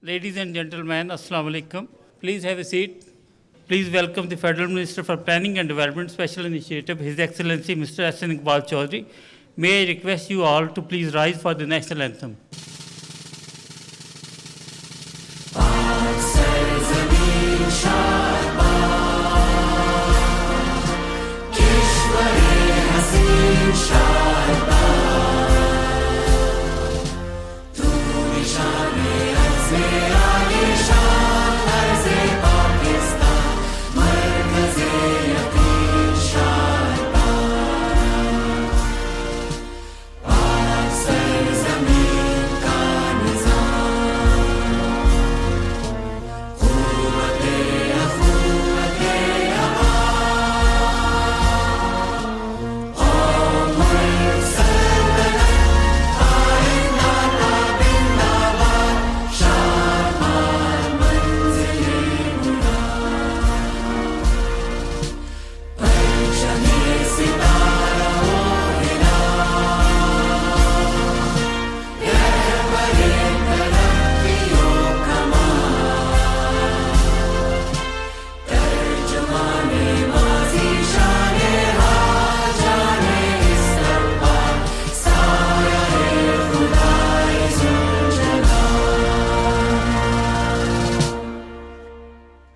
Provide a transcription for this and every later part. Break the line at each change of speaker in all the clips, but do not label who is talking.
Ladies and gentlemen, Assalamu alaikum. Please have a seat. Please welcome the Federal Minister for Planning and Development Special Initiative, His Excellency Mr. S.N. Iqbal Chaudhry. May I request you all to please rise for the national anthem.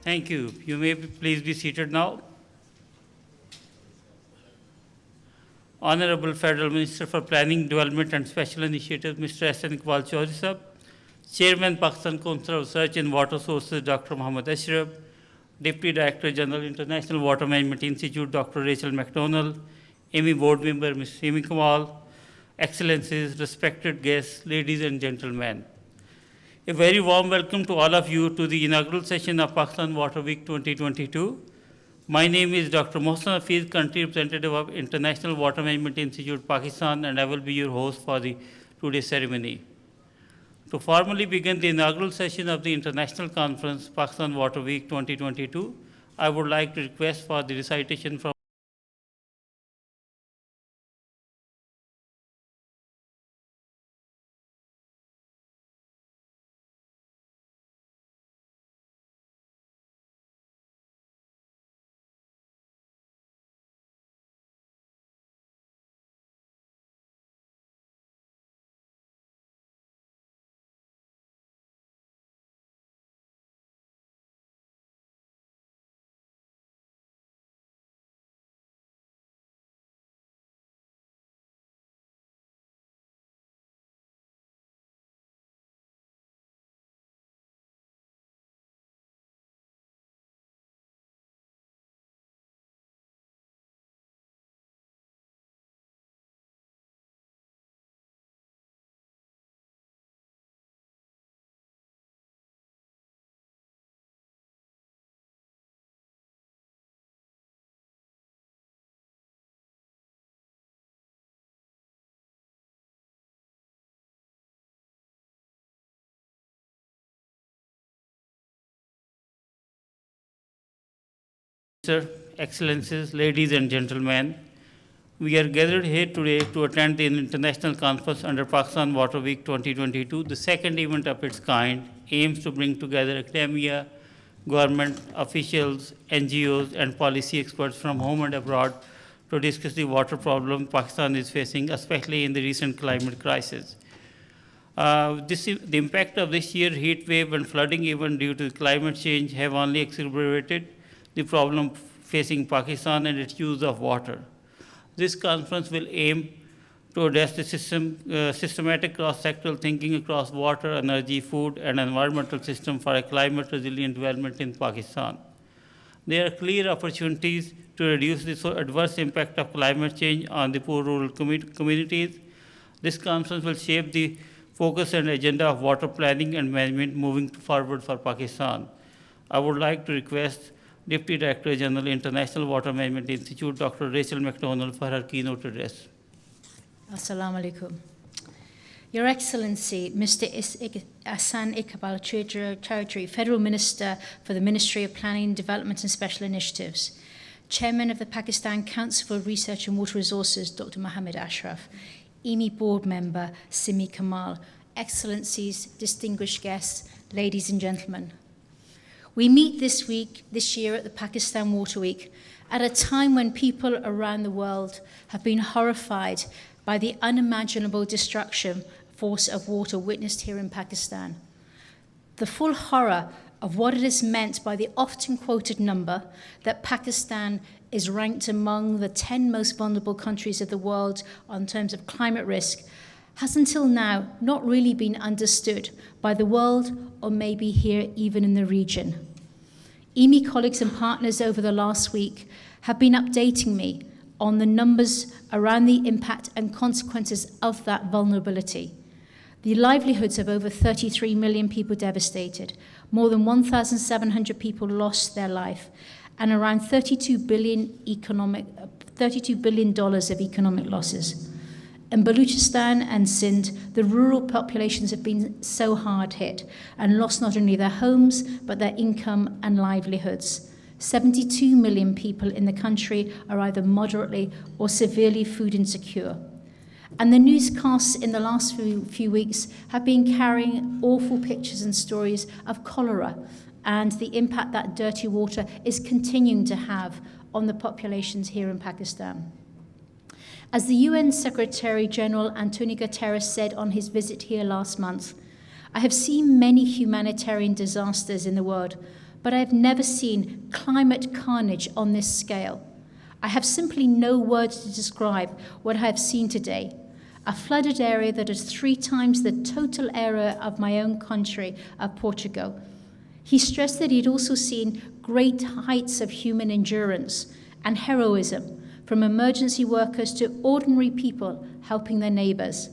Thank you. You may please be seated now. Honorable Federal Minister for Planning, Development and Special Initiatives, Mr. S.N. Iqbal Chaudhry Sahab, Chairman, Pakistan Council of Research in Water Sources, Dr. Muhammad Ashraf, Deputy Director General, International Water Management Institute, Dr. Rachel McDonald, AMI Board Member, Ms. Amy Kamal, Excellencies, respected guests, ladies and gentlemen. A very warm welcome to all of you to the inaugural session of Pakistan Water Week 2022. My name is Dr. Mohsen Hafiz, Country Representative of International Water Management Institute, Pakistan, and I will be your host for today's ceremony. To formally begin the inaugural session of the International Conference, Pakistan Water Week 2022, I would like to request for the recitation from Sir, Excellencies, ladies and gentlemen, we are gathered here today to attend the International Conference under Pakistan Water Week 2022. The second event of its kind aims to bring together academia, government officials, NGOs, and policy experts from home and abroad to discuss the water problem Pakistan is facing, especially in the recent climate crisis. The impact of this year's heat wave and flooding event due to climate change have only exacerbated the problem facing Pakistan and its use of water. This conference will aim to address the systematic cross-sectoral thinking across water, energy, food, and environmental system for a climate-resilient development in Pakistan. There are clear opportunities to reduce the adverse impact of climate change on the poor rural communities. This conference will shape the focus and agenda of water planning and management moving forward for Pakistan. I would like to request Deputy Director General, International Water Management Institute, Dr. Rachel McDonald, for her keynote address.
Assalamu alaikum. Your Excellency, Mr. S.N. Iqbal Chaudhry, Federal Minister for the Ministry of Planning, Development and Special Initiatives, Chairman of the Pakistan Council for Research and Water Resources, Dr. Muhammad Ashraf, EMI Board Member, Simi Kamal, Excellencies, distinguished guests, ladies and gentlemen. We meet this year at the Pakistan Water Week, at a time when people around the world have been horrified by the unimaginable destruction force of water witnessed here in Pakistan. The full horror of what it has meant by the often quoted number that Pakistan is ranked among the 10 most vulnerable countries of the world in terms of climate risk has until now not really been understood by the world, or maybe here even in the region. EMI colleagues and partners over the last week have been updating me on the numbers around the impact and consequences of that vulnerability. The livelihoods of over 33 million people devastated, more than 1,700 people lost their life, and around $32 billion of economic losses. In Baluchistan and Sindh, the rural populations have been so hard hit and lost not only their homes, but their income and livelihoods. 72 million people in the country are either moderately or severely food insecure. And the newscasts in the last few weeks have been carrying awful pictures and stories of cholera and the impact that dirty water is continuing to have on the populations here in Pakistan. As the UN Secretary General Antonio Guterres said on his visit here last month, "I have seen many humanitarian disasters in the world, but I have never seen climate carnage on this scale. I have simply no words to describe what I have seen today. A flooded area that is 3 times the total area of my own country, of Portugal." He stressed that he'd also seen great heights of human endurance and heroism, from emergency workers to ordinary people helping their neighbours.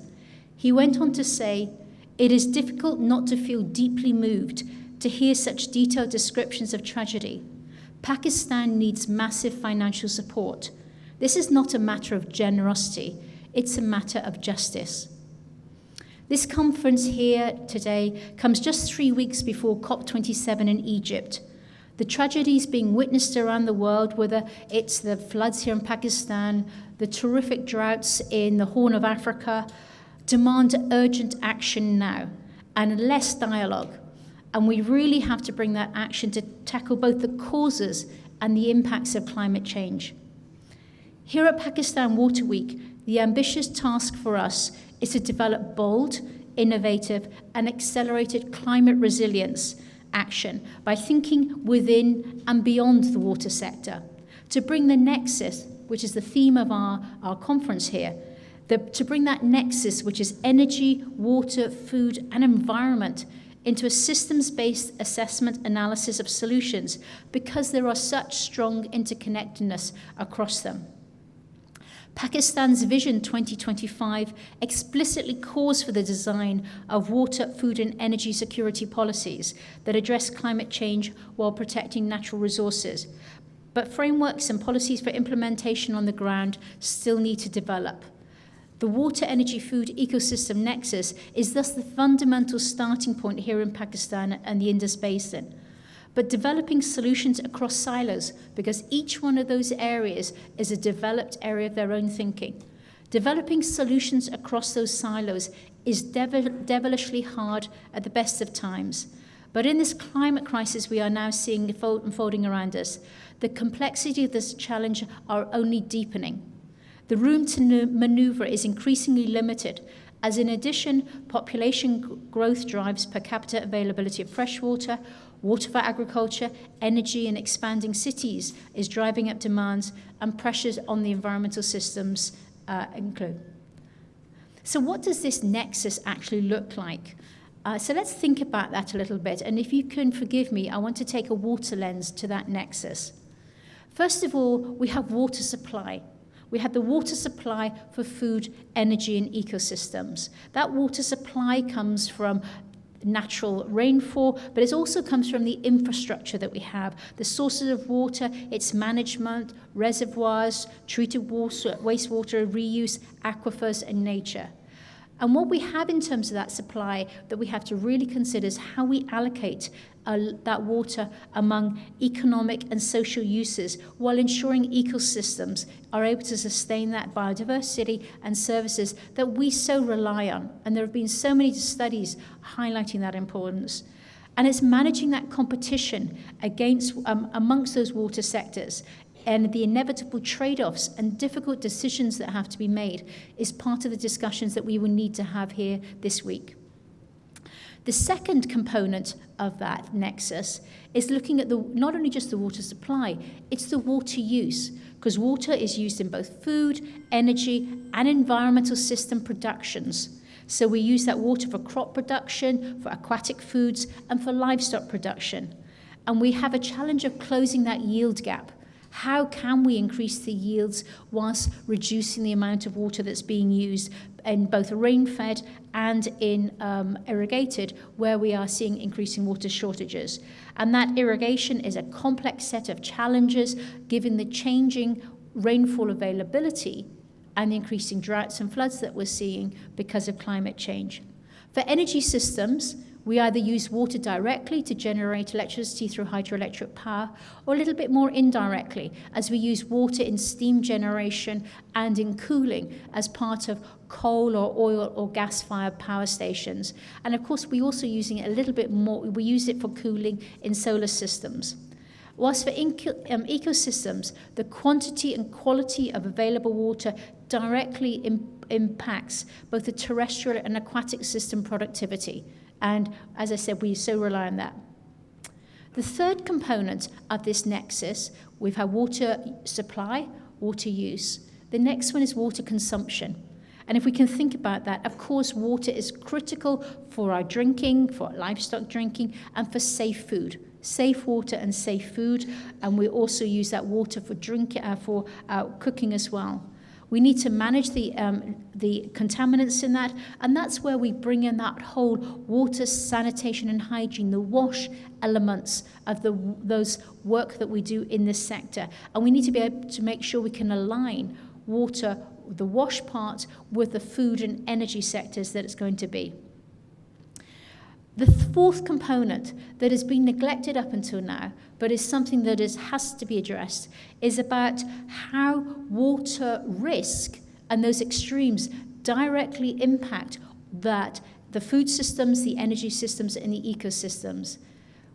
He went on to say, "It is difficult not to feel deeply moved to hear such detailed descriptions of tragedy. Pakistan needs massive financial support. This is not a matter of generosity, it's a matter of justice." This conference here today comes just 3 weeks before COP27 in Egypt. The tragedies being witnessed around the world, whether it's the floods here in Pakistan, the terrific droughts in the Horn of Africa, demand urgent action now and less dialogue. And we really have to bring that action to tackle both the causes and the impacts of climate change. Here at Pakistan Water Week, the ambitious task for us is to develop bold, innovative, and accelerated climate resilience action by thinking within and beyond the water sector, to bring the nexus, which is the theme of our conference here, to bring that nexus, which is energy, water, food, and environment, into a systems-based assessment analysis of solutions, because there are such strong interconnectedness across them. Pakistan's Vision 2025 explicitly calls for the design of water, food, and energy security policies that address climate change while protecting natural resources. But frameworks and policies for implementation on the ground still need to develop. The water, energy, food ecosystem nexus is thus the fundamental starting point here in Pakistan and the Indus Basin. But developing solutions across silos, because each one of those areas is a developed area of their own thinking. Developing solutions across those silos is devilishly hard at the best of times. But in this climate crisis we are now seeing unfolding around us, the complexity of this challenge are only deepening. The room to maneuver is increasingly limited, as in addition, population growth drives per capita availability of fresh water, water for agriculture, energy, and expanding cities is driving up demands, and pressures on the environmental systems include. So what does this nexus actually look like? So let's think about that a little bit, and if you can forgive me, I want to take a water lens to that nexus. First of all, we have water supply. We have the water supply for food, energy, and ecosystems. That water supply comes from natural rainfall, but it also comes from the infrastructure that we have, the sources of water, its management, reservoirs, treated water, wastewater reuse, aquifers, and nature. And what we have in terms of that supply that we have to really consider is how we allocate that water among economic and social uses while ensuring ecosystems are able to sustain that biodiversity and services that we so rely on. And there have been so many studies highlighting that importance. And it's managing that competition against amongst those water sectors, and the inevitable trade-offs and difficult decisions that have to be made is part of the discussions that we will need to have here this week. The second component of that nexus is looking at not only just the water supply, it's the water use, because water is used in both food, energy, and environmental system productions. So we use that water for crop production, for aquatic foods, and for livestock production. And we have a challenge of closing that yield gap. How can we increase the yields whilst reducing the amount of water that's being used in both rain-fed and in irrigated, where we are seeing increasing water shortages? And that irrigation is a complex set of challenges given the changing rainfall availability and the increasing droughts and floods that we're seeing because of climate change. For energy systems, we either use water directly to generate electricity through hydroelectric power, or a little bit more indirectly, as we use water in steam generation and in cooling as part of coal or oil or gas-fired power stations. And of course, we're also using it a little bit more, we use it for cooling in solar systems. Whilst for ecosystems, the quantity and quality of available water directly impacts both the terrestrial and aquatic system productivity. And as I said, we so rely on that. The third component of this nexus, we've had water supply, water use. The next one is water consumption. And if we can think about that, of course, water is critical for our drinking, for livestock drinking, and for safe food. Safe water and safe food, and we also use that water for cooking as well. We need to manage the contaminants in that, and that's where we bring in that whole water, sanitation and hygiene, the WASH elements of those work that we do in this sector. And we need to be able to make sure we can align water, the WASH part, with the food and energy sectors that it's going to be. The fourth component that has been neglected up until now, but is something that has to be addressed, is about how water risk and those extremes directly impact the food systems, the energy systems, and the ecosystems.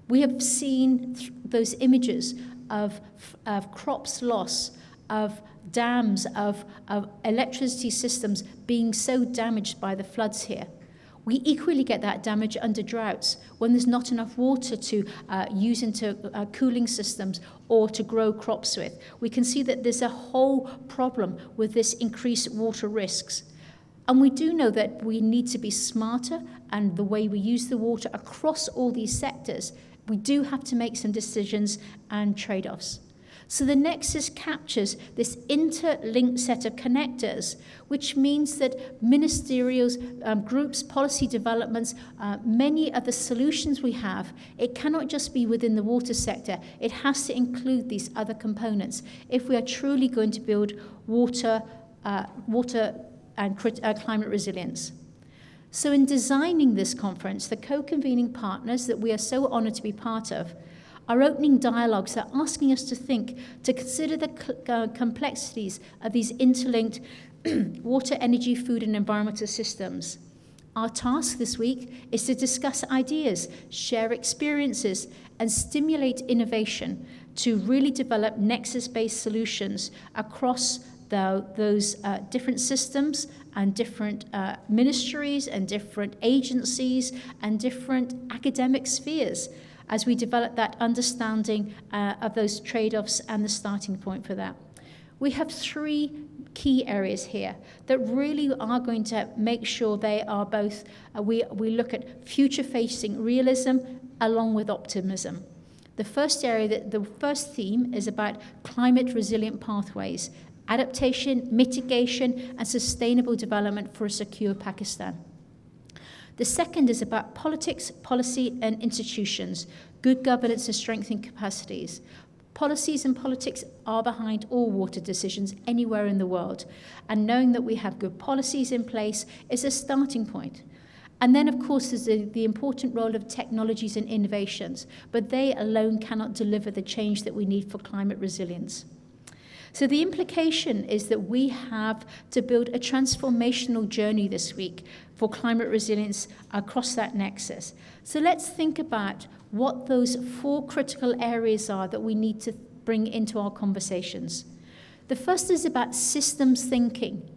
We have seen those images of crops lost, of dams, of electricity systems being so damaged by the floods here. We equally get that damage under droughts when there's not enough water to use into cooling systems or to grow crops with. We can see that there's a whole problem with this increased water risks. And we do know that we need to be smarter, and the way we use the water across all these sectors, we do have to make some decisions and trade-offs. So the nexus captures this interlinked set of connectors, which means that ministerial groups, policy developments, many of the solutions we have, it cannot just be within the water sector. It has to include these other components if we are truly going to build water and climate resilience. So in designing this conference, the co-convening partners that we are so honoured to be part of are opening dialogues that are asking us to think, to consider the complexities of these interlinked water, energy, food, and environmental systems. Our task this week is to discuss ideas, share experiences, and stimulate innovation to really develop nexus-based solutions across those different systems and different ministries and different agencies and different academic spheres, as we develop that understanding of those trade-offs and the starting point for that. We have three key areas here that really are going to make sure they are both, we look at future-facing realism along with optimism. The first theme is about climate-resilient pathways, adaptation, mitigation, and sustainable development for a secure Pakistan. The second is about politics, policy, and institutions, good governance and strengthening capacities. Policies and politics are behind all water decisions anywhere in the world, and knowing that we have good policies in place is a starting point. And then, of course, there's the important role of technologies and innovations, but they alone cannot deliver the change that we need for climate resilience. So the implication is that we have to build a transformational journey this week for climate resilience across that nexus. So let's think about what those 4 critical areas are that we need to bring into our conversations. The first is about systems thinking.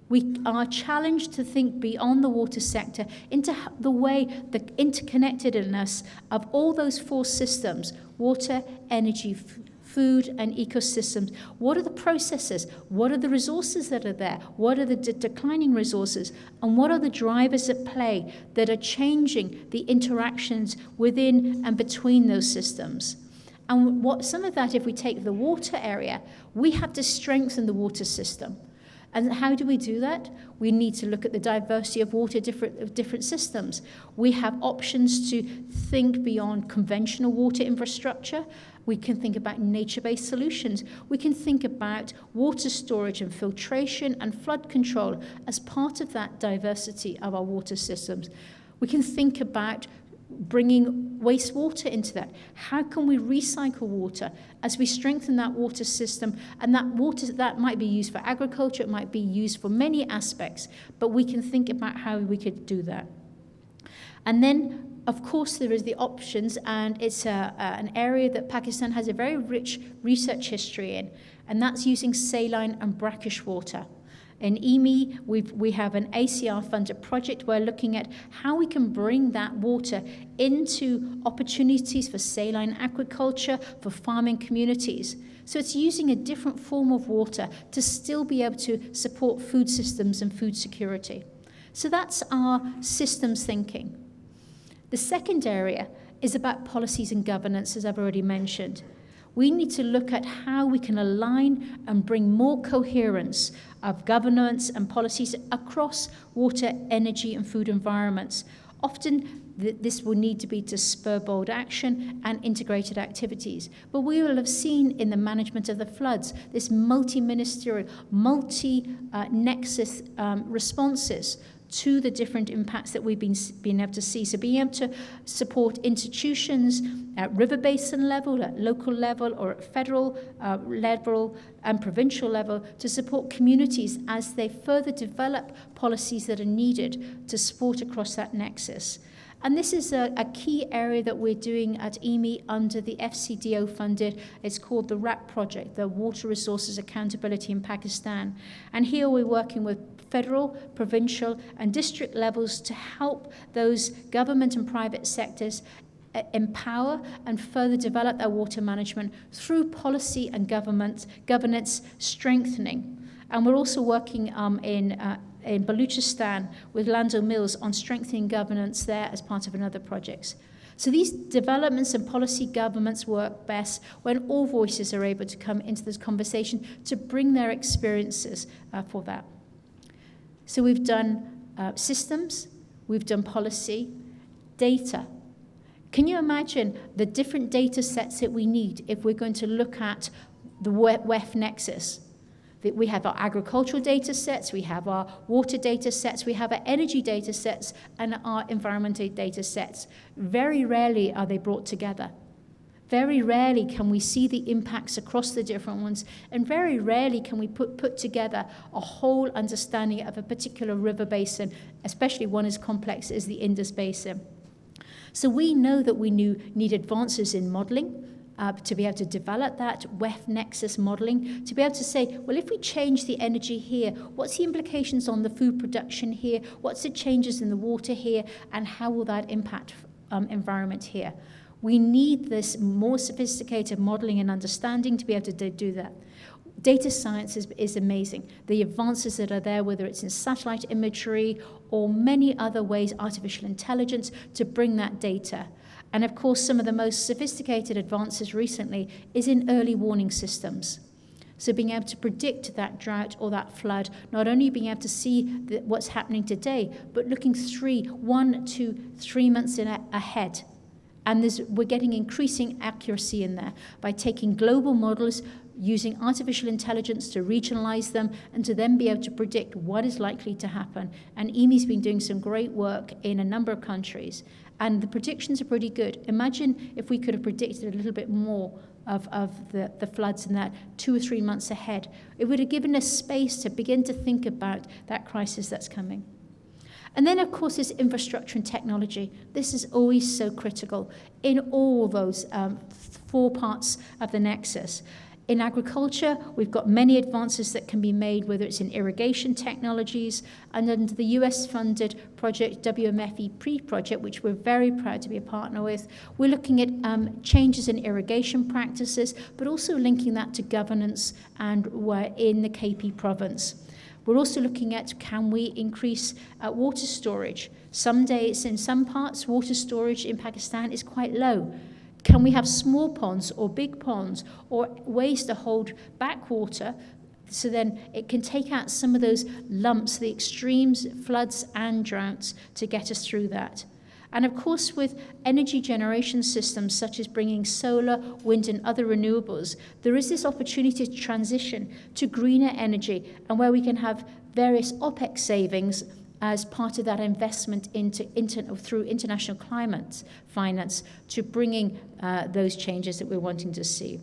We are challenged to think beyond the water sector into the way, the interconnectedness of all those 4 systems: water, energy, food, and ecosystems. What are the processes? What are the resources that are there? What are the declining resources? And what are the drivers at play that are changing the interactions within and between those systems? And what some of that, if we take the water area, we have to strengthen the water system. And how do we do that? We need to look at the diversity of water, different systems. We have options to think beyond conventional water infrastructure. We can think about nature-based solutions. We can think about water storage and filtration and flood control as part of that diversity of our water systems. We can think about bringing wastewater into that. How can we recycle water as we strengthen that water system? And that water, that might be used for agriculture, it might be used for many aspects, but we can think about how we could do that. And then, of course, there is the options, and it's an area that Pakistan has a very rich research history in, and that's using saline and brackish water. In EME, we have an ACR-funded project. We're looking at how we can bring that water into opportunities for saline aquaculture, for farming communities. So it's using a different form of water to still be able to support food systems and food security. So that's our systems thinking. The second area is about policies and governance, as I've already mentioned. We need to look at how we can align and bring more coherence of governance and policies across water, energy, and food environments. Often, this will need to be to spur bold action and integrated activities. But we will have seen in the management of the floods, this multi-ministerial, multi-nexus responses to the different impacts that we've been able to see. So being able to support institutions at river basin level, at local level, or at federal level and provincial level to support communities as they further develop policies that are needed to support across that nexus. And this is a key area that we're doing at EME under the FCDO funded. It's called the WRAP project, the Water Resources Accountability in Pakistan. And here we're working with federal, provincial, and district levels to help those government and private sectors empower and further develop their water management through policy and governance strengthening. And we're also working in Baluchistan with Lando Mills on strengthening governance there as part of another project. So these developments and policy governments work best when all voices are able to come into this conversation to bring their experiences for that. So we've done systems, we've done policy, data. Can you imagine the different data sets that we need if we're going to look at the WEFE nexus? We have our agricultural data sets, we have our water data sets, we have our energy data sets, and our environmental data sets. Very rarely are they brought together. Very rarely can we see the impacts across the different ones, and very rarely can we put together a whole understanding of a particular river basin, especially one as complex as the Indus Basin. So we know that we need advances in modelling to be able to develop that WEF nexus modelling, to be able to say, well, if we change the energy here, what's the implications on the food production here? What's the changes in the water here? And how will that impact environment here? We need this more sophisticated modelling and understanding to be able to do that. Data science is amazing. The advances that are there, whether it's in satellite imagery or many other ways, artificial intelligence, to bring that data. And of course, some of the most sophisticated advances recently is in early warning systems. So being able to predict that drought or that flood, not only being able to see what's happening today, but looking 1 to 3 months ahead. And we're getting increasing accuracy in there by taking global models, using artificial intelligence to regionalize them, and to then be able to predict what is likely to happen. And EME's been doing some great work in a number of countries, and the predictions are pretty good. Imagine if we could have predicted a little bit more of the floods and that 2 or 3 months ahead. It would have given us space to begin to think about that crisis that's coming. And then, of course, is infrastructure and technology. This is always so critical in all those 4 parts of the nexus. In agriculture, we've got many advances that can be made, whether it's in irrigation technologies, and under the US-funded project, WEFE pre-project, which we're very proud to be a partner with, we're looking at changes in irrigation practices, but also linking that to governance, and we're in the KP province. We're also looking at, can we increase water storage? Some days, in some parts, water storage in Pakistan is quite low. Can we have small ponds or big ponds or ways to hold back water so then it can take out some of those lumps, the extremes, floods and droughts, to get us through that? And of course, with energy generation systems such as bringing solar, wind and other renewables, there is this opportunity to transition to greener energy, and where we can have various OPEX savings as part of that investment through international climate finance to bringing those changes that we're wanting to see.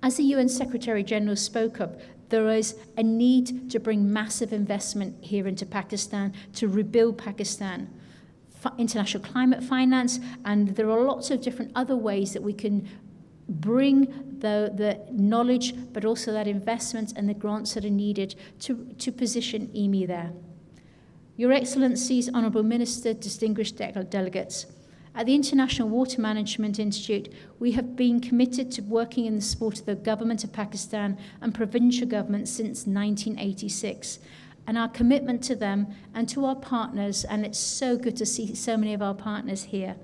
As the UN Secretary General spoke of, there is a need to bring massive investment here into Pakistan to rebuild Pakistan. International climate finance, and there are lots of different other ways that we can bring the knowledge, but also that investment and the grants that are needed to position EME there. Your Excellencies, Honourable Minister, distinguished delegates, at the International Water Management Institute, we have been committed to working in the support of the government of Pakistan and provincial governments since 1986. And our commitment to them and to our partners, and it's so good to see so many of our partners here,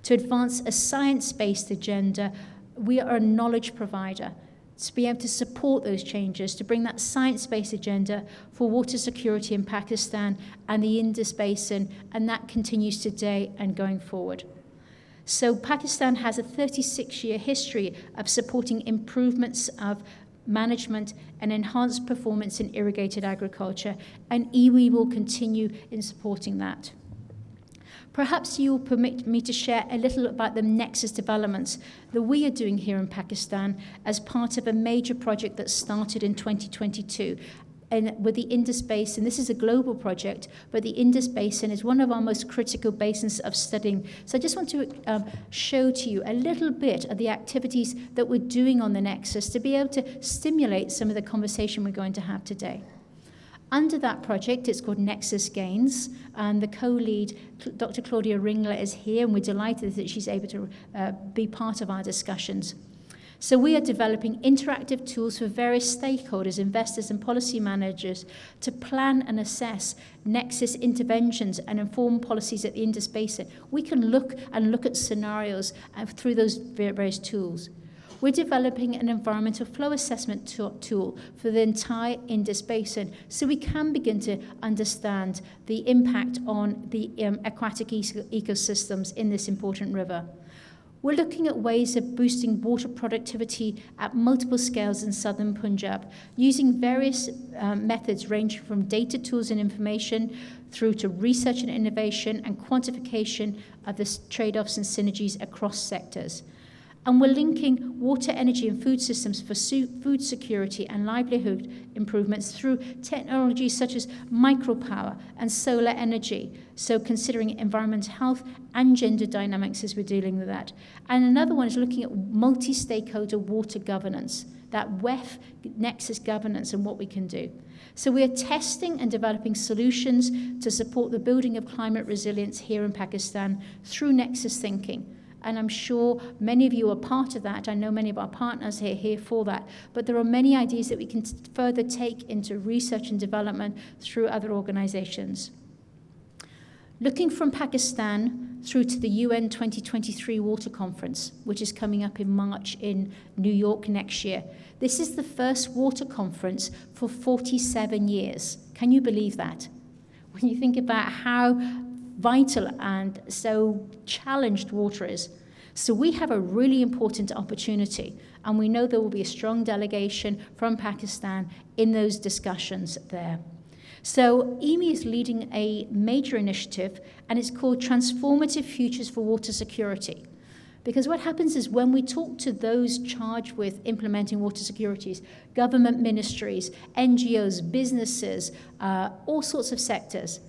to advance a science-based agenda. We are a knowledge provider, to be able to support those changes, to bring that science-based agenda for water security in Pakistan and the Indus Basin, and that continues today and going forward. So Pakistan has a 36-year history of supporting improvements of management and enhanced performance in irrigated agriculture, and EWE will continue in supporting that. Perhaps you will permit me to share a little about the NEXUS developments that we are doing here in Pakistan as part of a major project that started in 2022. And with the Indus Basin, this is a global project, but the Indus Basin is one of our most critical basins of studying. So I just want to show to you a little bit of the activities that we're doing on the Nexus to be able to stimulate some of the conversation we're going to have today. Under that project, it's called Nexus Gains, and the co-lead, Dr. Claudia Ringler, is here, and we're delighted that she's able to be part of our discussions. So we are developing interactive tools for various stakeholders, investors and policy managers to plan and assess Nexus interventions and inform policies at the Indus Basin. We can look at scenarios through those various tools. We're developing an environmental flow assessment tool for the entire Indus Basin so we can begin to understand the impact on the aquatic ecosystems in this important river. We're looking at ways of boosting water productivity at multiple scales in southern Punjab, using various methods ranging from data tools and information through to research and innovation and quantification of the trade-offs and synergies across sectors. And we're linking water, energy and food systems for food security and livelihood improvements through technologies such as micropower and solar energy. So considering environmental health and gender dynamics as we're dealing with that. And another one is looking at multi-stakeholder water governance, that WEFE Nexus governance and what we can do. So we are testing and developing solutions to support the building of climate resilience here in Pakistan through Nexus thinking. And I'm sure many of you are part of that. I know many of our partners are here for that. But there are many ideas that we can further take into research and development through other organizations. Looking from Pakistan through to the UN 2023 Water Conference, which is coming up in March in New York next year. This is the first water conference for 47 years. Can you believe that? When you think about how vital and so challenged water is. So we have a really important opportunity, and we know there will be a strong delegation from Pakistan in those discussions there. So EME is leading a major initiative, and it's called Transformative Futures for Water Security. Because what happens is when we talk to those charged with implementing water securities, government ministries, NGOs, businesses, all sorts of sectors,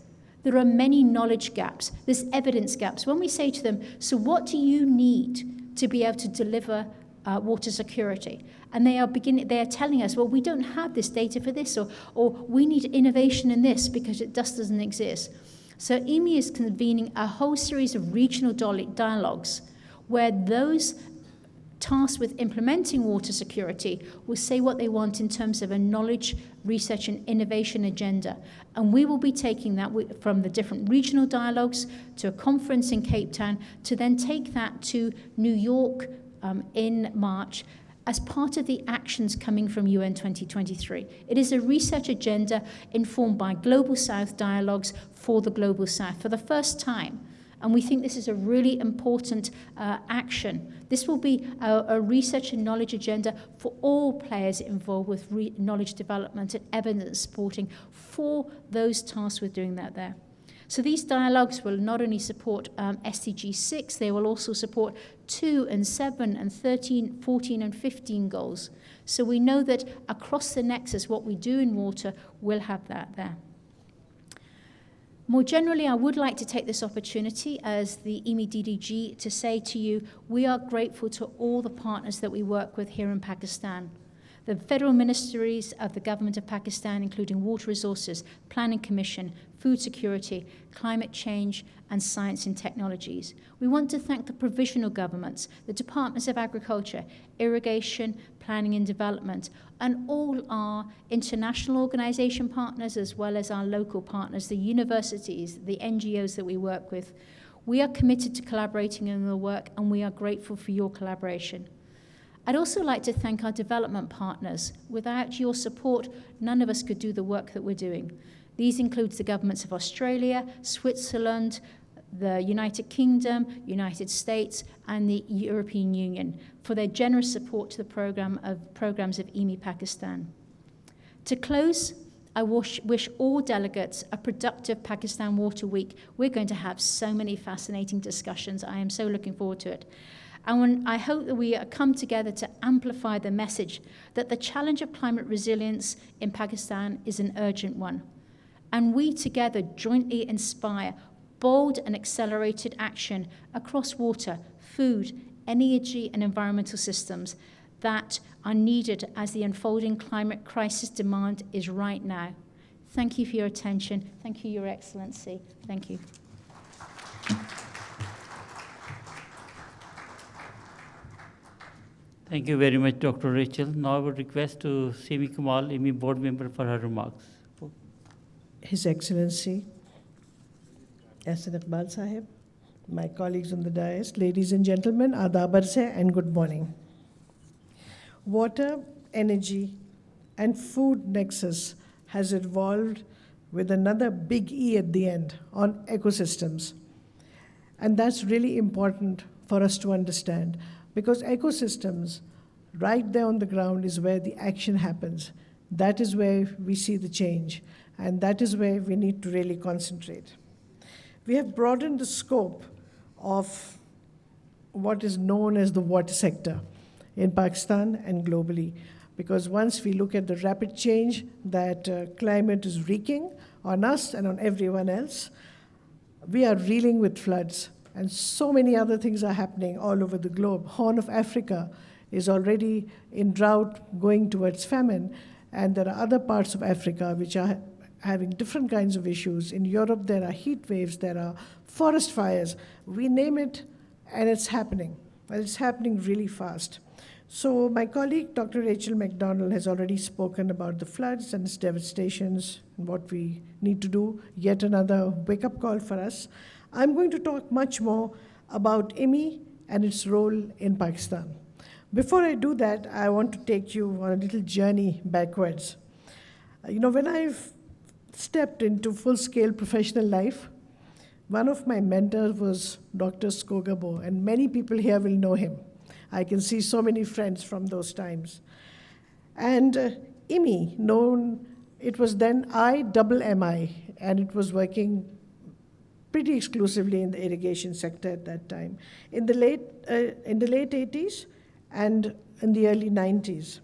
there are many knowledge gaps, there's evidence gaps. When we say to them, so what do you need to be able to deliver water security? And they are telling us, well, we don't have this data for this, or we need innovation in this because it just doesn't exist. So EMI is convening a whole series of regional dialogues where those tasked with implementing water security will say what they want in terms of a knowledge, research and innovation agenda. And we will be taking that from the different regional dialogues to a conference in Cape Town to then take that to New York in March as part of the actions coming from UN 2023. It is a research agenda informed by Global South dialogues for the Global South for the first time. And we think this is a really important action. This will be a research and knowledge agenda for all players involved with knowledge development and evidence supporting for those tasked with doing that there. So these dialogues will not only support SDG 6, they will also support 2 and 7 and 13, 14 and 15 goals. So we know that across the nexus, what we do in water will have that there. More generally, I would like to take this opportunity as the EMI DDG to say to you, we are grateful to all the partners that we work with here in Pakistan. The federal ministries of the government of Pakistan, including Water Resources, Planning Commission, Food Security, Climate Change, and Science and Technologies. We want to thank the provisional governments, the Departments of Agriculture, Irrigation, Planning and Development, and all our international organization partners, as well as our local partners, the universities, the NGOs that we work with. We are committed to collaborating in the work, and we are grateful for your collaboration. I'd also like to thank our development partners. Without your support, none of us could do the work that we're doing. These include the governments of Australia, Switzerland, the United Kingdom, United States, and the European Union for their generous support to the programs of EMI Pakistan. To close, I wish all delegates a productive Pakistan Water Week. We're going to have so many fascinating discussions. I am so looking forward to it. And I hope that we come together to amplify the message that the challenge of climate resilience in Pakistan is an urgent one. And we together jointly inspire bold and accelerated action across water, food, energy and environmental systems that are needed as the unfolding climate crisis demand is right now. Thank you for your attention. Thank you, Your Excellency. Thank you.
Thank you very much, Dr. Rachel. Now I would request to Simi Kamal, EMI board member, for her remarks.
His Excellency, Ahsan Iqbal Sahib, my colleagues on the dais, ladies and gentlemen, Aadab Arz hai and good morning. Water, energy, and food nexus has evolved with another big E at the end on ecosystems. And that's really important for us to understand because ecosystems, right there on the ground, is where the action happens. That is where we see the change, and that is where we need to really concentrate. We have broadened the scope of what is known as the water sector in Pakistan and globally, because once we look at the rapid change that climate is wreaking on us and on everyone else, we are reeling with floods, and so many other things are happening all over the globe. Horn of Africa is already in drought, going towards famine, and there are other parts of Africa which are having different kinds of issues. In Europe, there are heat waves, there are forest fires. We name it, and it's happening. Well, it's happening really fast. So my colleague, Dr. Rachel McDonald, has already spoken about the floods and its devastations and what we need to do, yet another wake-up call for us. I'm going to talk much more about EMI and its role in Pakistan. Before I do that, I want to take you on a little journey backwards. When I've stepped into full-scale professional life, one of my mentors was Dr. Skogabo, and many people here will know him. I can see so many friends from those times. And EMI, it was then IMMI, and it was working pretty exclusively in the irrigation sector at that time. In the late 80s and in the early 90s,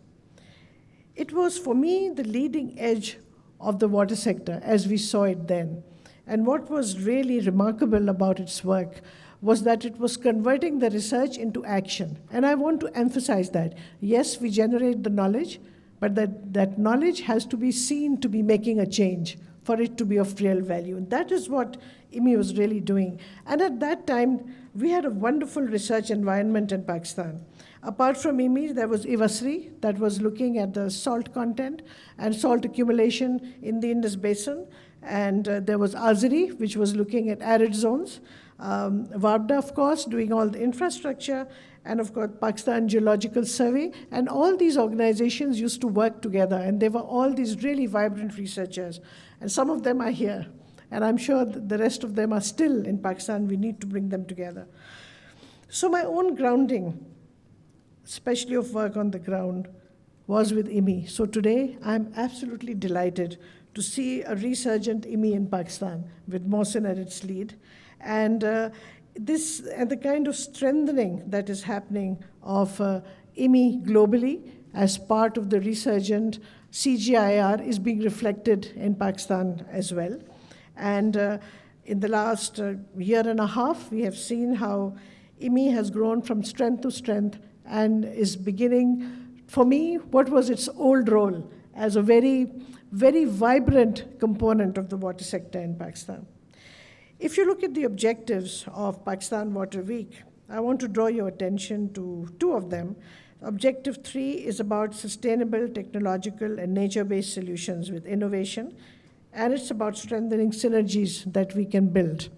it was, for me, the leading edge of the water sector as we saw it then. And what was really remarkable about its work was that it was converting the research into action. And I want to emphasize that. Yes, we generate the knowledge, but that knowledge has to be seen to be making a change for it to be of real value. And that is what IMI was really doing. And at that time, we had a wonderful research environment in Pakistan. Apart from IMI, there was IWASRI that was looking at the salt content and salt accumulation in the Indus Basin. And there was AZRI, which was looking at arid zones. WABDA, of course, doing all the infrastructure. And of course, Pakistan Geological Survey. And all these organizations used to work together. And they were all these really vibrant researchers. And some of them are here. And I'm sure the rest of them are still in Pakistan. We need to bring them together. So my own grounding, especially of work on the ground, was with IMI. So today, I'm absolutely delighted to see a resurgent IMI in Pakistan with Mohsin at its lead. And the kind of strengthening that is happening of IMI globally as part of the resurgent CGIAR is being reflected in Pakistan as well. And in the last year and a half, we have seen how IMI has grown from strength to strength and is beginning, for me, what was its old role as a very, very vibrant component of the water sector in Pakistan. If you look at the objectives of Pakistan Water Week, I want to draw your attention to two of them. Objective 3 is about sustainable, technological, and nature-based solutions with innovation, and it's about strengthening synergies that we can build.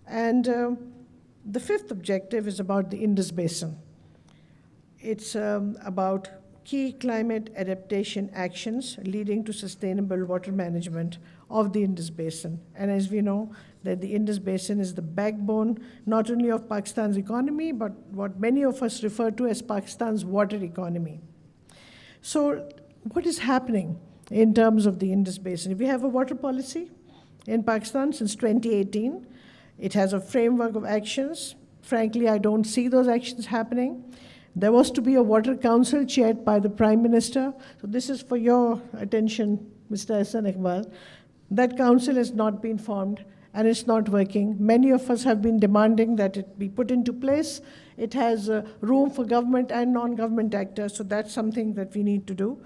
And the fifth objective is about the Indus Basin. It's about key climate adaptation actions leading to sustainable water management of the Indus Basin. And as we know, that the Indus Basin is the backbone not only of Pakistan's economy, but what many of us refer to as Pakistan's water economy. So what is happening in terms of the Indus Basin? We have a water policy in Pakistan since 2018. It has a framework of actions. Frankly, I don't see those actions happening. There was to be a water council chaired by the Prime Minister. So this is for your attention, Mr. Hassan Iqbal. That council has not been formed and it's not working. Many of us have been demanding that it be put into place. It has room for government and non-government actors, so that's something that we need to do.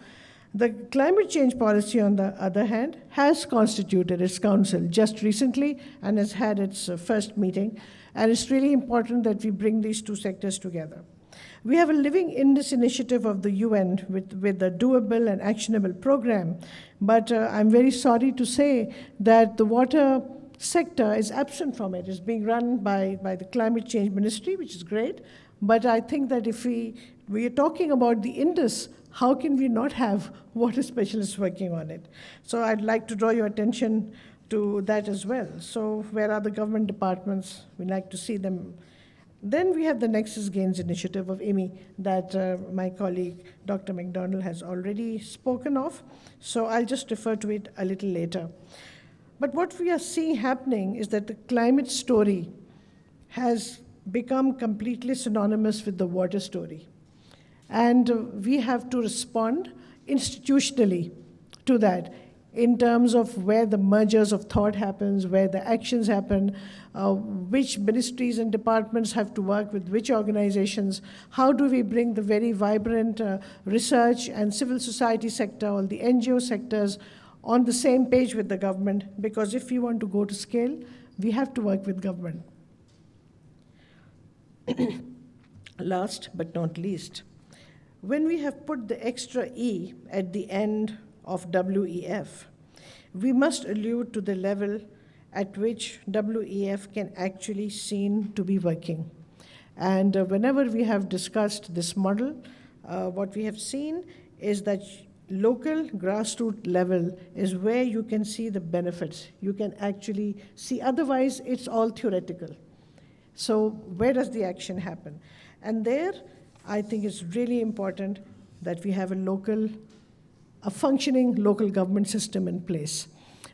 The climate change policy, on the other hand, has constituted its council just recently and has had its first meeting. And it's really important that we bring these two sectors together. We have a Living Indus initiative of the UN with a doable and actionable program. But I'm very sorry to say that the water sector is absent from it. It's being run by the Climate Change Ministry, which is great. But I think that if we are talking about the Indus, how can we not have water specialists working on it? So I'd like to draw your attention to that as well. So where are the government departments? We'd like to see them. Then we have the Nexus Gains initiative of IMI that my colleague, Dr. McDonald, has already spoken of. So I'll just refer to it a little later. But what we are seeing happening is that the climate story has become completely synonymous with the water story. And we have to respond institutionally to that in terms of where the mergers of thought happens, where the actions happen, which ministries and departments have to work with which organizations, how do we bring the very vibrant research and civil society sector, all the NGO sectors, on the same page with the government, because if we want to go to scale, we have to work with government. Last but not least, when we have put the extra E at the end of WEF, we must allude to the level at which WEF can actually seen to be working. And whenever we have discussed this model, what we have seen is that local grassroots level is where you can see the benefits. You can actually see, otherwise it's all theoretical. So where does the action happen? And there, I think it's really important that we have a functioning local government system in place.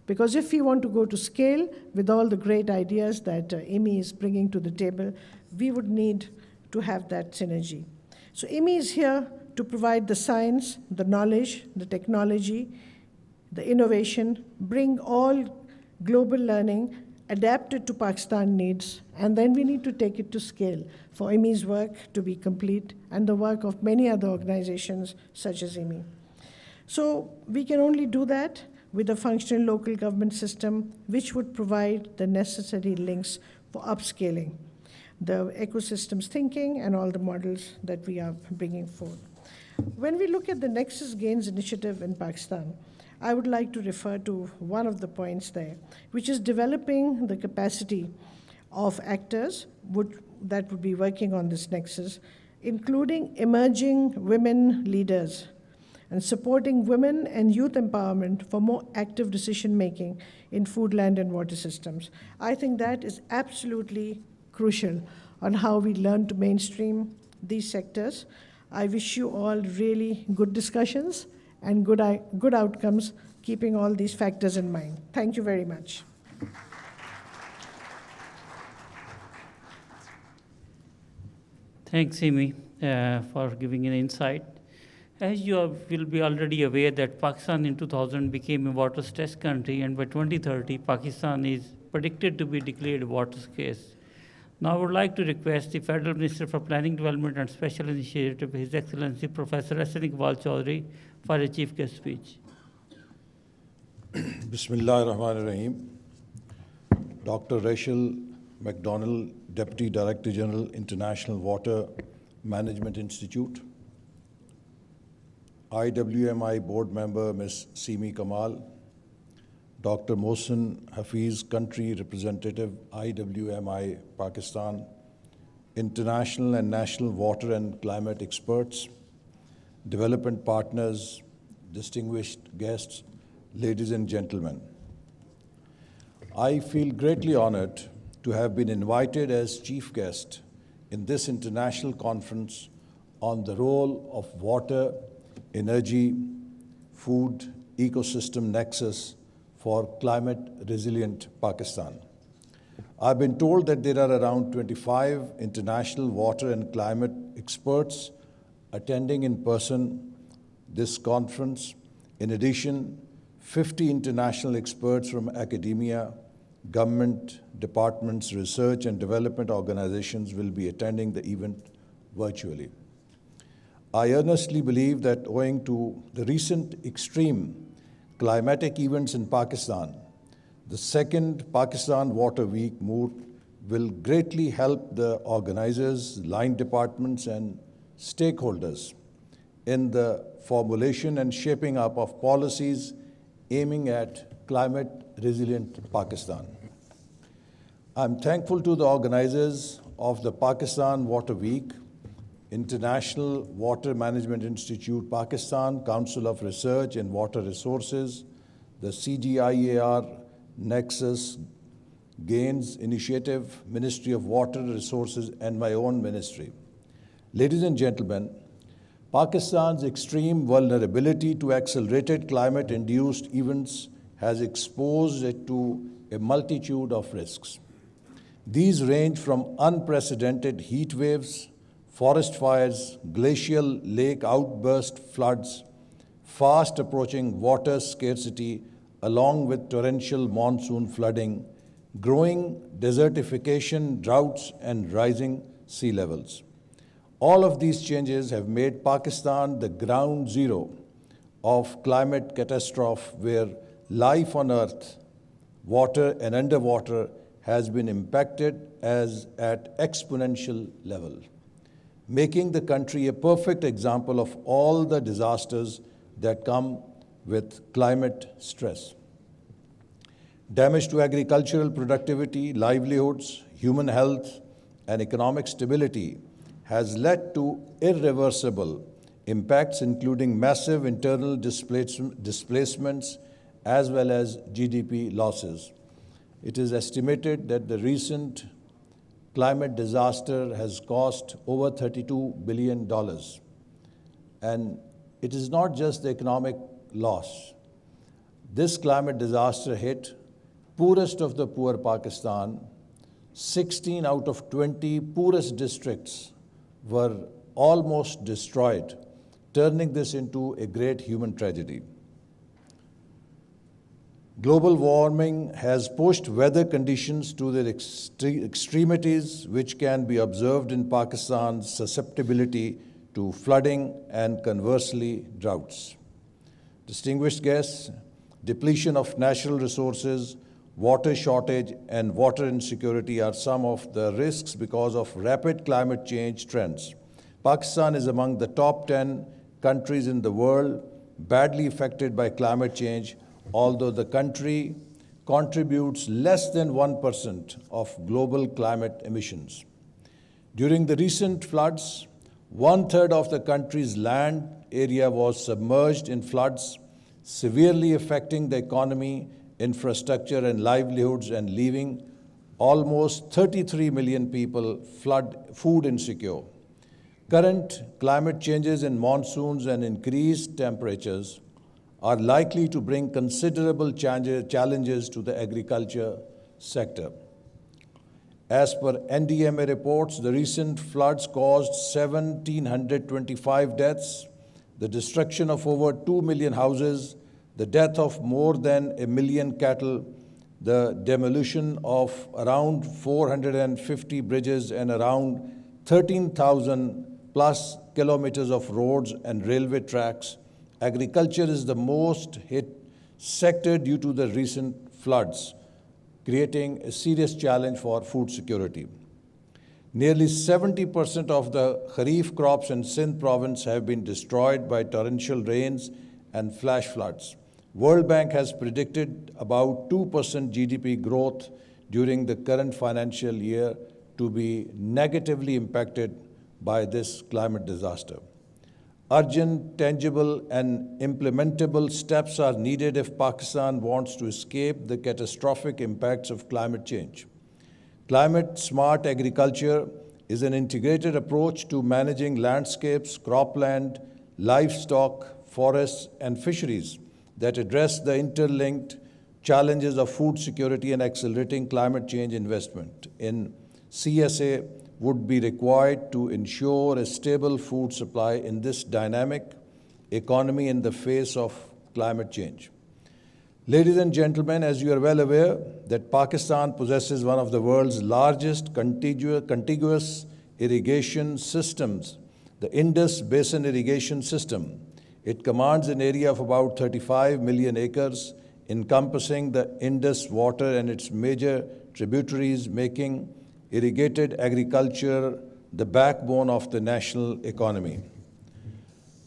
Because if we want to go to scale with all the great ideas that IMI is bringing to the table, we would need to have that synergy. So IMI is here to provide the science, the knowledge, the technology, the innovation, bring all global learning adapted to Pakistan needs, and then we need to take it to scale for IMI's work to be complete and the work of many other organizations such as IMI. So we can only do that with a functional local government system which would provide the necessary links for upscaling the ecosystems thinking and all the models that we are bringing forth. When we look at the Nexus Gains initiative in Pakistan, I would like to refer to one of the points there, which is developing the capacity of actors that would be working on this nexus, including emerging women leaders and supporting women and youth empowerment for more active decision-making in food, land, and water systems. I think that is absolutely crucial on how we learn to mainstream these sectors. I wish you all really good discussions and good outcomes, keeping all these factors in mind. Thank you very much.
Thanks, Amy, for giving an insight. As you will be already aware that Pakistan in 2000 became a water stressed country, and by 2030, Pakistan is predicted to be declared water scarce. Now I would like to request the Federal Minister for Planning, Development and Special Initiative, His Excellency Professor Hassan Iqbal Chaudhry, for a chief guest speech.
Bismillahirrahmanirrahim. Dr. Rachel McDonnell, Deputy Director General, International Water Management Institute. IWMI Board Member Ms. Simi Kamal. Dr. Mohsen Hafiz, Country Representative, IWMI Pakistan. International and national water and climate experts, development partners, distinguished guests, ladies and gentlemen. I feel greatly honored to have been invited as chief guest in this international conference on the role of water, energy, food, ecosystem nexus for climate-resilient Pakistan. I've been told that there are around 25 international water and climate experts attending in person this conference. In addition, 50 international experts from academia, government departments, research and development organizations will be attending the event virtually. I earnestly believe that owing to the recent extreme climatic events in Pakistan, the second Pakistan Water Week mood will greatly help the organizers, line departments, and stakeholders in the formulation and shaping up of policies aiming at climate-resilient Pakistan. I'm thankful to the organizers of the Pakistan Water Week, International Water Management Institute Pakistan, Council of Research in Water Resources, the CGIAR NEXUS Gains Initiative, Ministry of Water Resources, and my own ministry. Ladies and gentlemen, Pakistan's extreme vulnerability to accelerated climate-induced events has exposed it to a multitude of risks. These range from unprecedented heat waves, forest fires, glacial lake outburst floods, fast approaching water scarcity, along with torrential monsoon flooding, growing desertification, droughts, and rising sea levels. All of these changes have made Pakistan the ground zero of climate catastrophe where life on earth, water and underwater has been impacted at exponential level, making the country a perfect example of all the disasters that come with climate stress. Damage to agricultural productivity, livelihoods, human health, and economic stability has led to irreversible impacts, including massive internal displacements as well as GDP losses. It is estimated that the recent climate disaster has cost over $32 billion. And it is not just the economic loss. this climate disaster hit poorest of the poor Pakistan. 16 out of 20 poorest districts were almost destroyed, turning this into a great human tragedy. Global warming has pushed weather conditions to their extremities, which can be observed in Pakistan's susceptibility to flooding and conversely droughts. Distinguished guests, depletion of natural resources, water shortage, and water insecurity are some of the risks because of rapid climate change trends. Pakistan is among the top 10 countries in the world badly affected by climate change, although the country contributes less than 1% of global climate emissions. During the recent floods, 1/3 of the country's land area was submerged in floods, severely affecting the economy, infrastructure, and livelihoods, and leaving almost 33 million people food insecure. Current climate changes in monsoons and increased temperatures are likely to bring considerable challenges to the agriculture sector. As per NDMA reports, the recent floods caused 1,725 deaths, the destruction of over 2 million houses, the death of more than 1 million cattle, the demolition of around 450 bridges and around 13,000 plus kilometers of roads and railway tracks. Agriculture is the most hit sector due to the recent floods, creating a serious challenge for food security. Nearly 70% of the Kharif crops in Sindh province have been destroyed by torrential rains and flash floods. World Bank has predicted about 2% GDP growth during the current financial year to be negatively impacted by this climate disaster. Urgent, tangible, and implementable steps are needed if Pakistan wants to escape the catastrophic impacts of climate change. Climate-smart agriculture is an integrated approach to managing landscapes, cropland, livestock, forests, and fisheries that address the interlinked challenges of food security and accelerating climate change investment in CSA would be required to ensure a stable food supply in this dynamic economy in the face of climate change. Ladies and gentlemen, as you are well aware, that Pakistan possesses one of the world's largest contiguous irrigation systems, the Indus Basin Irrigation System. It commands an area of about 35 million acres, encompassing the Indus water and its major tributaries, making irrigated agriculture the backbone of the national economy.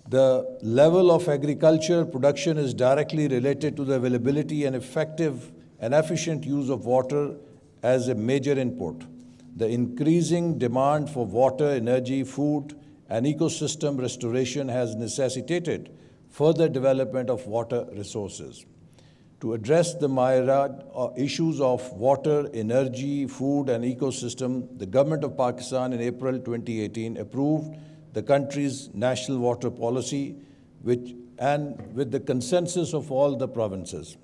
The level of agriculture production is directly related to the availability and effective and efficient use of water as a major input. The increasing demand for water, energy, food, and ecosystem restoration has necessitated further development of water resources. To address the myriad issues of water, energy, food, and ecosystem, the government of Pakistan in April 2018 approved the country's national water policy, with the consensus of all the provinces,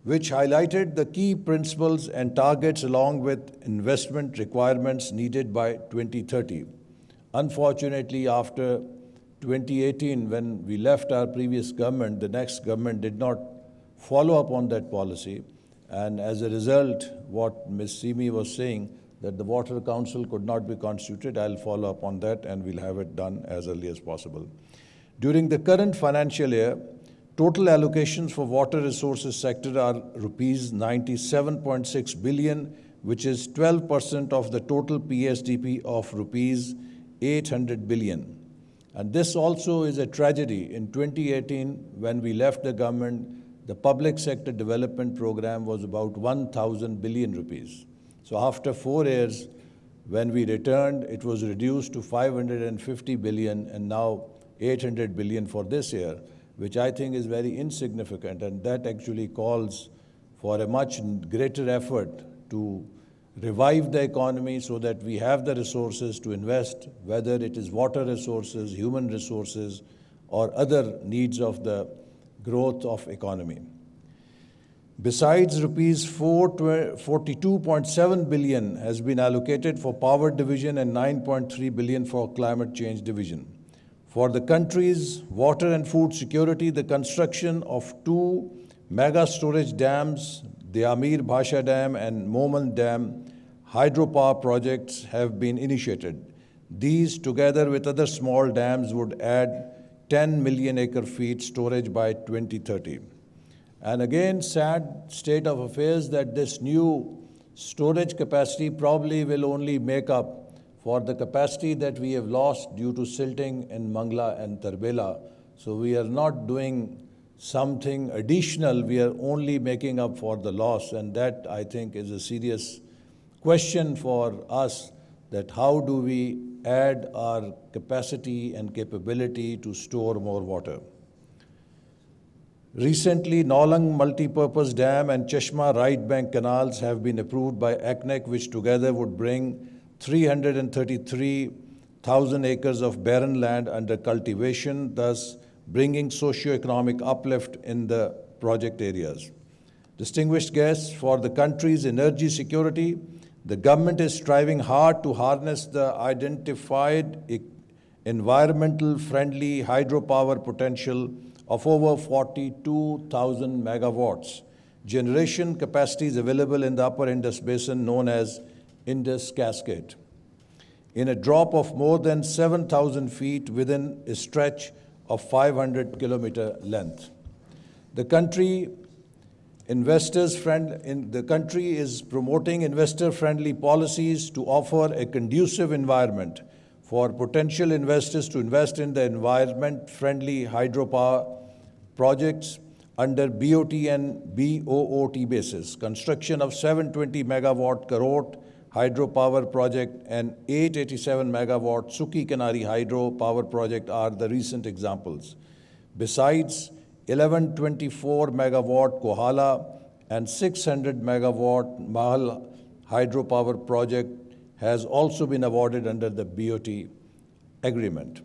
which highlighted the key principles and targets along with investment requirements needed by 2030. Unfortunately, after 2018, when we left our previous government, the next government did not follow up on that policy, and as a result, what Ms. Simi was saying, that the Water Council could not be constituted, I'll follow up on that and we'll have it done as early as possible. During the current financial year, total allocations for water resources sector are rupees 97.6 billion, which is 12% of the total PSDP of rupees 800 billion. And this also is a tragedy. In 2018, when we left the government, the public sector development program was about 1,000 billion rupees. So after 4 years, when we returned, it was reduced to 550 billion and now 800 billion for this year, which I think is very insignificant, and that actually calls for a much greater effort to revive the economy so that we have the resources to invest, whether it is water resources, human resources, or other needs of the growth of economy. Besides, rupees 42.7 billion has been allocated for power division and 9.3 billion for climate change division. For the country's water and food security, the construction of 2 mega storage dams, the Amir Bhasha Dam and Moman Dam hydropower projects have been initiated. These, together with other small dams, would add 10 million acre-feet storage by 2030. And again, sad state of affairs that this new storage capacity probably will only make up for the capacity that we have lost due to silting in Mangla and Tarbela. So we are not doing something additional, we are only making up for the loss, and that, I think, is a serious question for us, that how do we add our capacity and capability to store more water. Recently, Naulang Multipurpose Dam and Chashma Right Bank Canals have been approved by ACNEC, which together would bring 333,000 acres of barren land under cultivation, thus bringing socio-economic uplift in the project areas. Distinguished guests, for the country's energy security, the government is striving hard to harness the identified environmental friendly hydropower potential of over 42,000 megawatts. Generation capacities available in the upper Indus Basin known as Indus Cascade, in a drop of more than 7,000 feet within a stretch of 500-kilometer length. The country is promoting investor-friendly policies to offer a conducive environment for potential investors to invest in the environment-friendly hydropower projects under BOT and BOOT basis. Construction of 720 megawatt Karot hydropower project and 887 megawatt Suki Kanari hydropower project are the recent examples. Besides, 1124 megawatt Kohala and 600 megawatt Mahal hydropower project has also been awarded under the BOT agreement.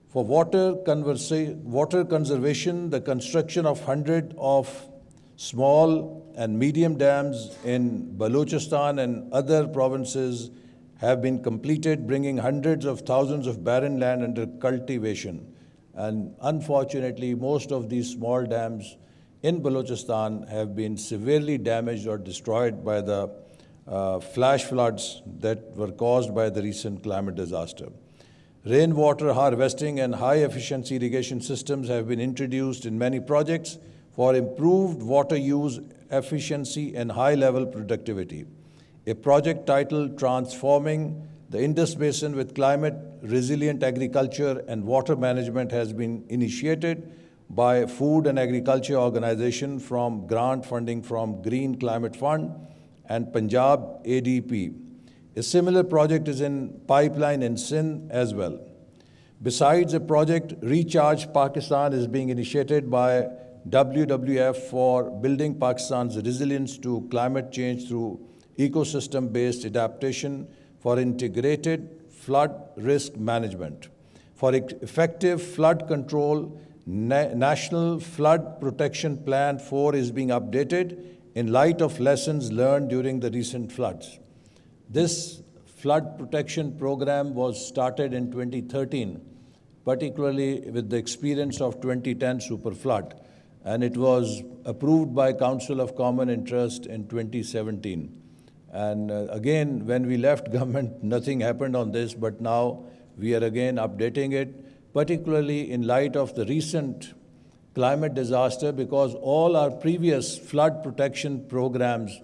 For water conservation, the construction of 100 of small and medium dams in Balochistan and other provinces have been completed, bringing hundreds of thousands of barren land under cultivation. And unfortunately, most of these small dams in Balochistan have been severely damaged or destroyed by the flash floods that were caused by the recent climate disaster. Rainwater harvesting and high-efficiency irrigation systems have been introduced in many projects for improved water use, efficiency, and high-level productivity. A project titled Transforming the Indus Basin with Climate-Resilient Agriculture and Water Management has been initiated by Food and Agriculture Organization from grant funding from Green Climate Fund and Punjab ADP. A similar project is in pipeline in Sindh as well. Besides, a project Recharge Pakistan is being initiated by WWF for building Pakistan's resilience to climate change through ecosystem-based adaptation for integrated flood risk management. For effective flood control, National Flood Protection Plan 4 is being updated in light of lessons learned during the recent floods. This flood protection program was started in 2013, particularly with the experience of 2010 super flood, and it was approved by Council of Common Interest in 2017. And again, when we left government, nothing happened on this, but now we are again updating it, particularly in light of the recent climate disaster, because all our previous flood protection programs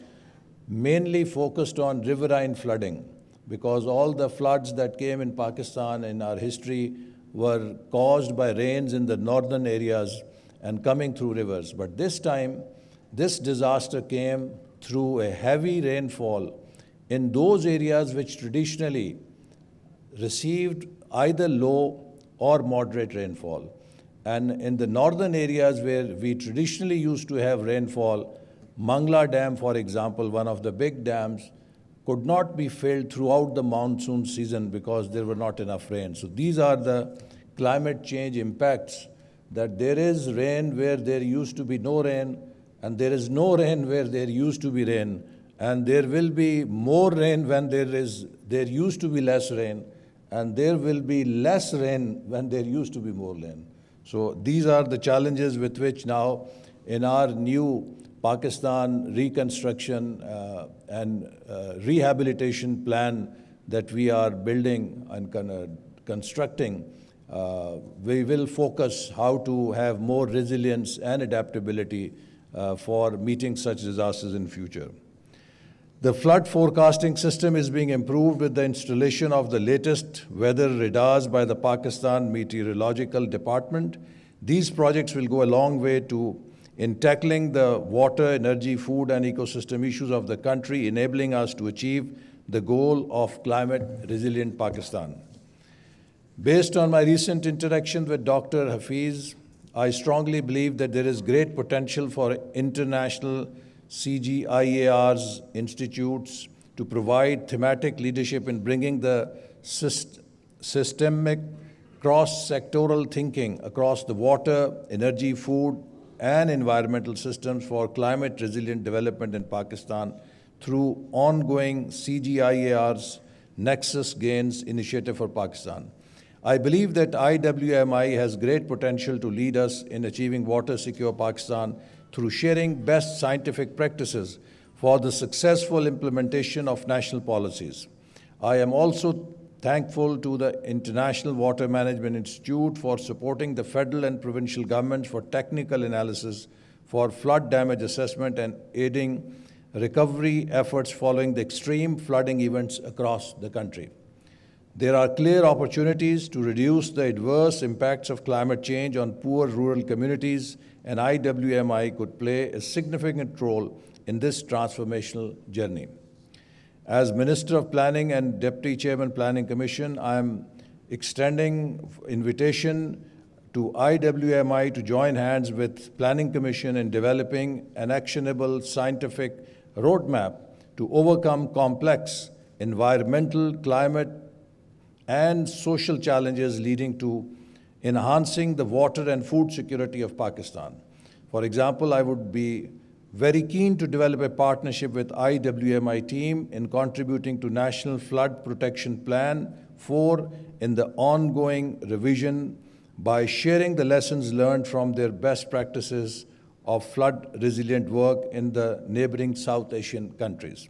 mainly focused on riverine flooding, because all the floods that came in Pakistan in our history were caused by rains in the northern areas and coming through rivers. But this time, this disaster came through a heavy rainfall in those areas which traditionally received either low or moderate rainfall. And in the northern areas where we traditionally used to have rainfall, Mangla Dam, for example, one of the big dams, could not be filled throughout the monsoon season because there were not enough rain. So these are the climate change impacts, that there is rain where there used to be no rain, and there is no rain where there used to be rain, and there will be more rain when there used to be less rain, and there will be less rain when there used to be more rain. So these are the challenges with which now in our new Pakistan reconstruction and rehabilitation plan that we are building and constructing, we will focus how to have more resilience and adaptability for meeting such disasters in future. The flood forecasting system is being improved with the installation of the latest weather radars by the Pakistan Meteorological Department. These projects will go a long way in tackling the water, energy, food, and ecosystem issues of the country, enabling us to achieve the goal of climate-resilient Pakistan. Based on my recent interaction with Dr. Hafiz, I strongly believe that there is great potential for international CGIAR's institutes to provide thematic leadership in bringing the systemic cross-sectoral thinking across the water, energy, food, and environmental systems for climate-resilient development in Pakistan through ongoing CGIAR's NEXUS Gains initiative for Pakistan. I believe that IWMI has great potential to lead us in achieving water-secure Pakistan through sharing best scientific practices for the successful implementation of national policies. I am also thankful to the International Water Management Institute for supporting the federal and provincial governments for technical analysis for flood damage assessment and aiding recovery efforts following the extreme flooding events across the country. There are clear opportunities to reduce the adverse impacts of climate change on poor rural communities, and IWMI could play a significant role in this transformational journey. As Minister of Planning and Deputy Chairman Planning Commission, I am extending invitation to IWMI to join hands with Planning Commission in developing an actionable scientific roadmap to overcome complex environmental, climate, and social challenges leading to enhancing the water and food security of Pakistan. For example, I would be very keen to develop a partnership with IWMI team in contributing to National Flood Protection Plan 4 in the ongoing revision by sharing the lessons learned from their best practices of flood-resilient work in the neighboring South Asian countries.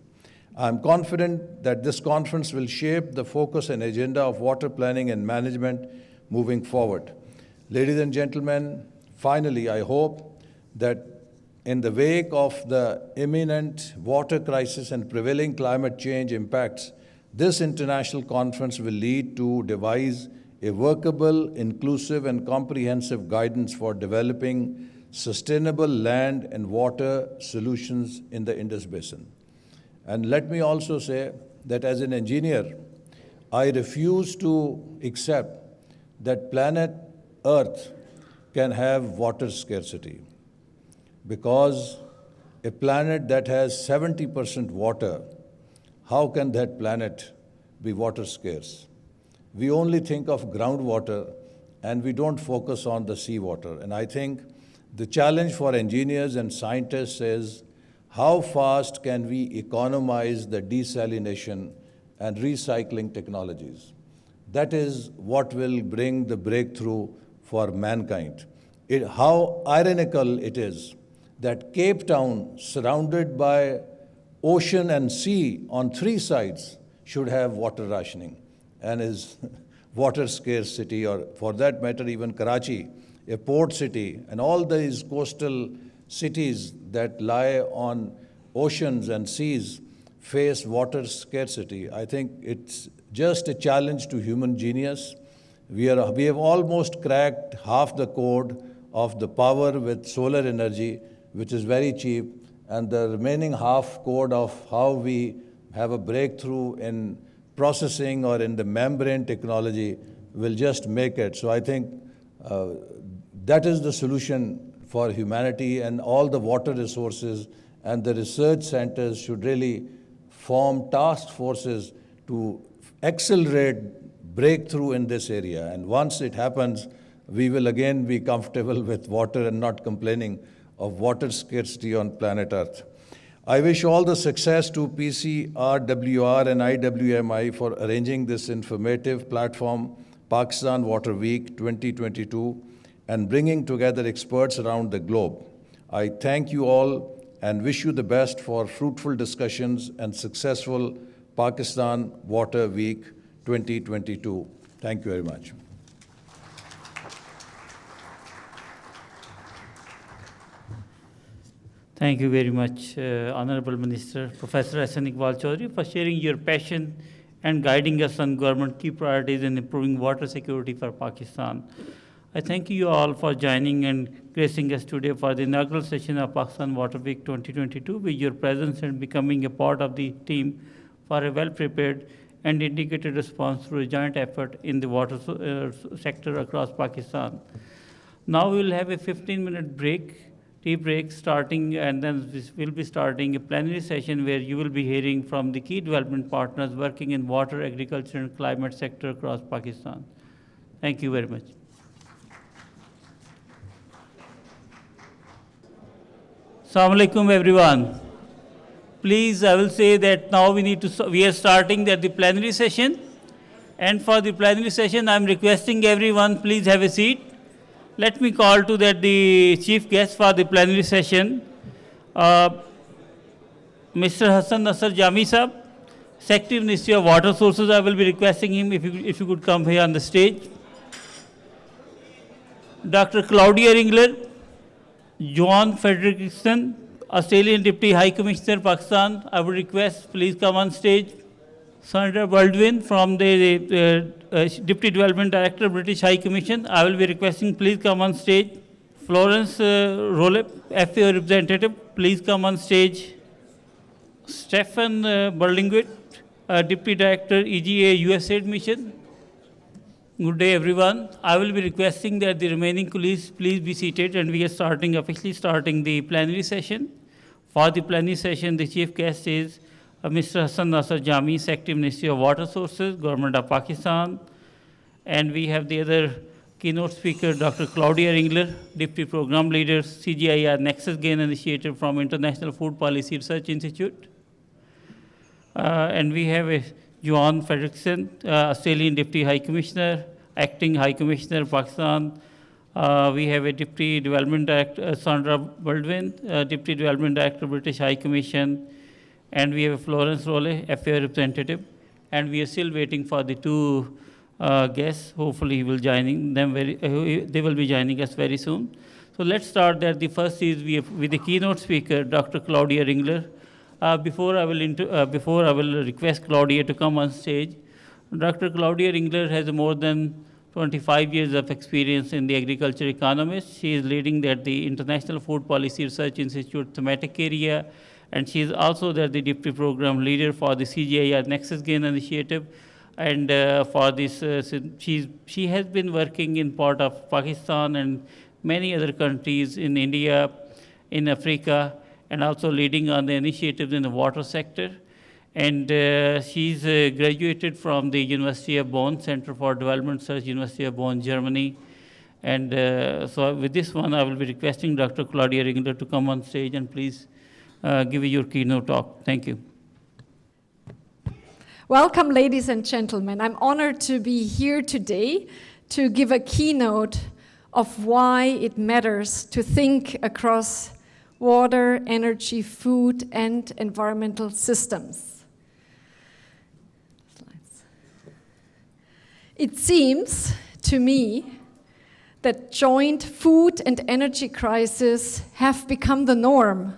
I'm confident that this conference will shape the focus and agenda of water planning and management moving forward. Ladies and gentlemen, finally, I hope that in the wake of the imminent water crisis and prevailing climate change impacts, this international conference will lead to devise a workable, inclusive, and comprehensive guidance for developing sustainable land and water solutions in the Indus Basin. And let me also say that as an engineer, I refuse to accept that planet Earth can have water scarcity, because a planet that has 70% water, how can that planet be water scarce? We only think of groundwater and we don't focus on the seawater. And I think the challenge for engineers and scientists is how fast can we economize the desalination and recycling technologies? That is what will bring the breakthrough for mankind. How ironical it is that Cape Town, surrounded by ocean and sea on three sides, should have water rationing and is water scarce city, or for that matter even Karachi, a port city, and all these coastal cities that lie on oceans and seas face water scarcity. I think it's just a challenge to human genius. We have almost cracked half the code of the power with solar energy, which is very cheap, and the remaining half code of how we have a breakthrough in processing or in the membrane technology will just make it. So I think that is the solution for humanity, and all the water resources and the research centers should really form task forces to accelerate breakthrough in this area. And once it happens, we will again be comfortable with water and not complaining of water scarcity on planet Earth. I wish all the success to PCRWR and IWMI for arranging this informative platform, Pakistan Water Week 2022, and bringing together experts around the globe. I thank you all and wish you the best for fruitful discussions and successful Pakistan Water Week 2022. Thank you very much.
Thank you very much, Honorable Minister, Professor Hassan Iqbal Chaudhry, for sharing your passion and guiding us on government key priorities in improving water security for Pakistan. I thank you all for joining and gracing us today for the inaugural session of Pakistan Water Week 2022 with your presence and becoming a part of the team for a well-prepared and dedicated response through a joint effort in the water sector across Pakistan. Now we will have a 15-minute tea break starting, and then we'll be starting a plenary session where you will be hearing from the key development partners working in water, agriculture, and climate sector across Pakistan. Thank you very much. Assalamu alaikum, everyone. Please, I will say that now we are starting the plenary session. And for the plenary session, I'm requesting everyone, please have a seat. Let me call to the chief guest for the plenary session, Mr. Hassan Nasser Jami Sahab, Secretary Ministry of Water Sources. I will be requesting him if you could come here on the stage. Dr. Claudia Ringler, Johan Fredrickson, Australian Deputy High Commissioner, Pakistan. I would request, please come on stage. Sandra Baldwin from the Deputy Development Director, British High Commission. I will be requesting, please come on stage. Florence Rolep, FAO representative, please come on stage. Stefan Berlinguit, Deputy Director, EGA USAID Mission. Good day, everyone. I will be requesting that the remaining colleagues please be seated, and we are officially starting the plenary session. For the plenary session, the chief guest is Mr. Hassan Nasser Jami, Secretary Ministry of Water Sources, Government of Pakistan. And we have the other keynote speaker, Dr. Claudia Ringler, Deputy Program Leader, CGIAR NEXUS Gain Initiative from International Food Policy Research Institute. And we have Johan Fredrickson, Australian Deputy High Commissioner, Acting High Commissioner, Pakistan. We have a Deputy Development Director, Sandra Baldwin, Deputy Development Director, British High Commission. And we have Florence Rowley, FAO representative. And we are still waiting for the two guests. Hopefully they will be joining us very soon. So let's start there. The first is with the keynote speaker, Dr. Claudia Ringler. Before I will request Claudia to come on stage, Dr. Claudia Ringler has more than 25 years of experience in the agriculture economist. She is leading the International Food Policy Research Institute thematic area, and she is also the Deputy Program Leader for the CGIAR NEXUS Gain Initiative. And for this, she has been working in part of Pakistan and many other countries in India, in Africa, and also leading on the initiatives in the water sector. And she's graduated from the University of Bonn, Center for Development Research, University of Bonn, Germany. And so with this one, I will be requesting Dr. Claudia Ringler to come on stage and please give your keynote talk. Thank you.
Welcome, ladies and gentlemen. I'm honored to be here today to give a keynote of why it matters to think across water, energy, food, and environmental systems. Slides. It seems to me that joint food and energy crises have become the norm.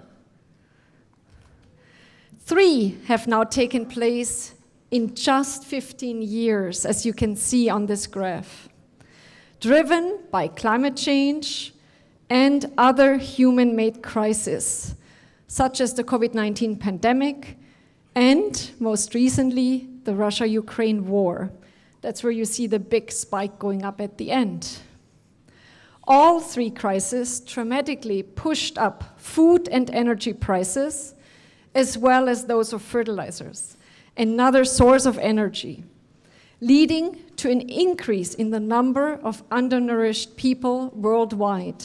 3 have now taken place in just 15 years, as you can see on this graph, driven by climate change and other human-made crises, such as the COVID-19 pandemic and, most recently, the Russia-Ukraine war. That's where you see the big spike going up at the end. All 3 crises dramatically pushed up food and energy prices, as well as those of fertilizers, another source of energy, leading to an increase in the number of undernourished people worldwide.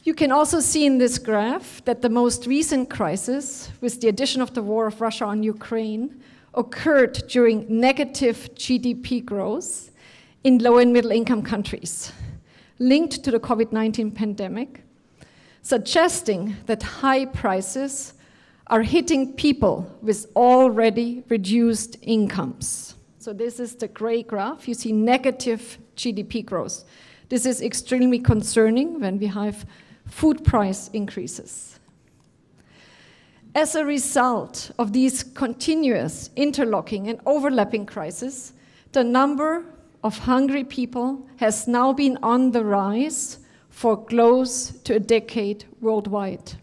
You can also see in this graph that the most recent crisis, with the addition of the war of Russia on Ukraine, occurred during negative GDP growth in low and middle income countries, linked to the COVID-19 pandemic, suggesting that high prices are hitting people with already reduced incomes. So this is the gray graph. You see negative GDP growth. This is extremely concerning when we have food price increases. As a result of these continuous interlocking and overlapping crises, the number of hungry people has now been on the rise for close to a decade worldwide.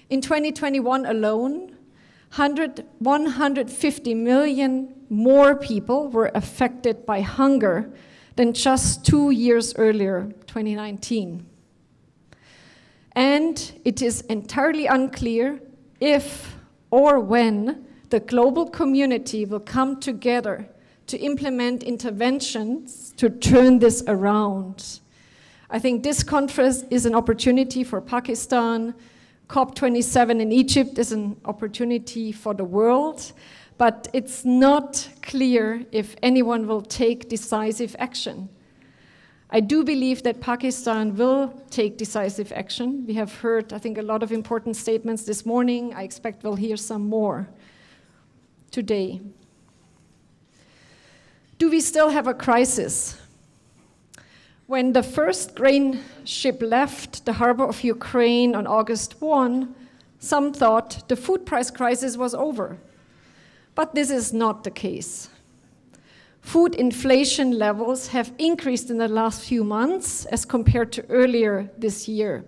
In 2021 alone, 150 million more people were affected by hunger than just 2 years earlier, 2019. And it is entirely unclear if or when the global community will come together to implement interventions to turn this around. I think this conference is an opportunity for Pakistan. COP27 in Egypt is an opportunity for the world, but it's not clear if anyone will take decisive action. I do believe that Pakistan will take decisive action. We have heard, I think, a lot of important statements this morning. I expect we'll hear some more today. Do we still have a crisis? When the first grain ship left the harbor of Ukraine on August 1, some thought the food price crisis was over. But this is not the case. Food inflation levels have increased in the last few months as compared to earlier this year.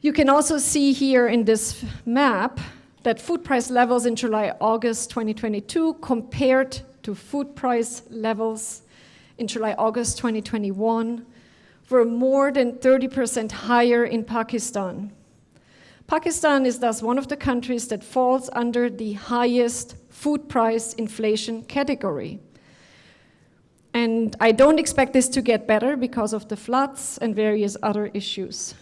You can also see here in this map that food price levels in July-August 2022 compared to food price levels in July-August 2021 were more than 30% higher in Pakistan. Pakistan is thus one of the countries that falls under the highest food price inflation category. And I don't expect this to get better because of the floods and various other issues.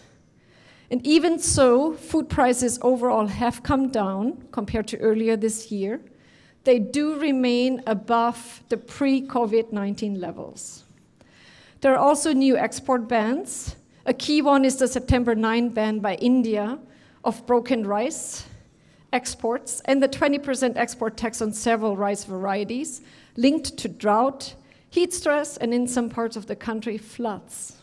And even so, food prices overall have come down compared to earlier this year. They do remain above the pre-COVID-19 levels. There are also new export bans. A key one is the September 9 ban by India of broken rice exports and the 20% export tax on several rice varieties linked to drought, heat stress, and in some parts of the country, floods.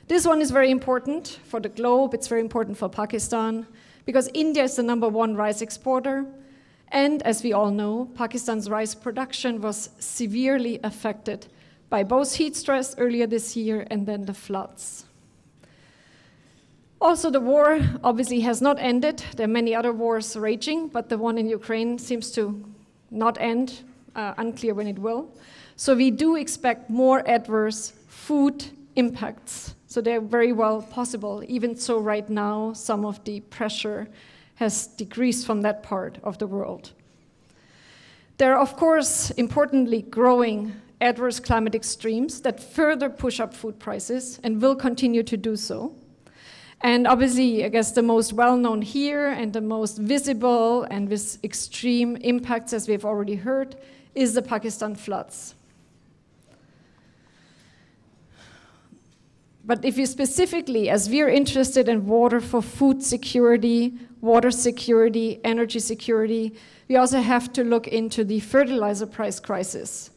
This one is very important for the globe. It's very important for Pakistan because India is the #1 rice exporter. And as we all know, Pakistan's rice production was severely affected by both heat stress earlier this year and then the floods. Also, the war obviously has not ended. There are many other wars raging, but the one in Ukraine seems to not end, unclear when it will. So we do expect more adverse food impacts. So they're very well possible. Even so, right now, some of the pressure has decreased from that part of the world. There are, of course, importantly growing adverse climate extremes that further push up food prices and will continue to do so. And obviously, I guess the most well-known here and the most visible and with extreme impacts, as we've already heard, is the Pakistan floods. But if you specifically, as we're interested in water for food security, water security, energy security, we also have to look into the fertilizer price crisis.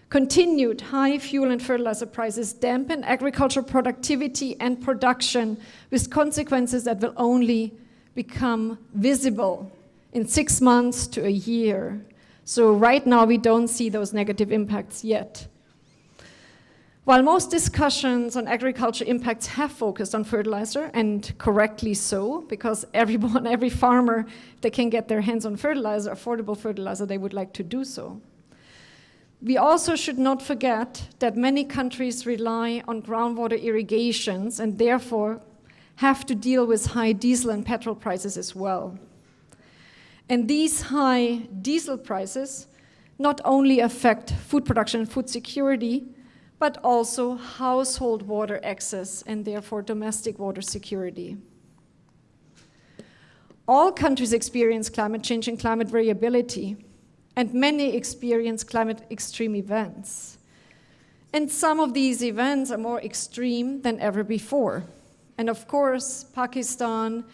Continued high fuel and fertilizer prices dampen agricultural productivity and production with consequences that will only become visible in 6 months to a year. So right now we don't see those negative impacts yet. While most discussions on agriculture impacts have focused on fertilizer, and correctly so, because everyone, every farmer, if they can get their hands on fertilizer, affordable fertilizer, they would like to do so. We also should not forget that many countries rely on groundwater irrigations and therefore have to deal with high diesel and petrol prices as well. And these high diesel prices not only affect food production and food security, but also household water access and therefore domestic water security. All countries experience climate change and climate variability, and many experience climate extreme events. And some of these events are more extreme than ever before. And of course, Pakistan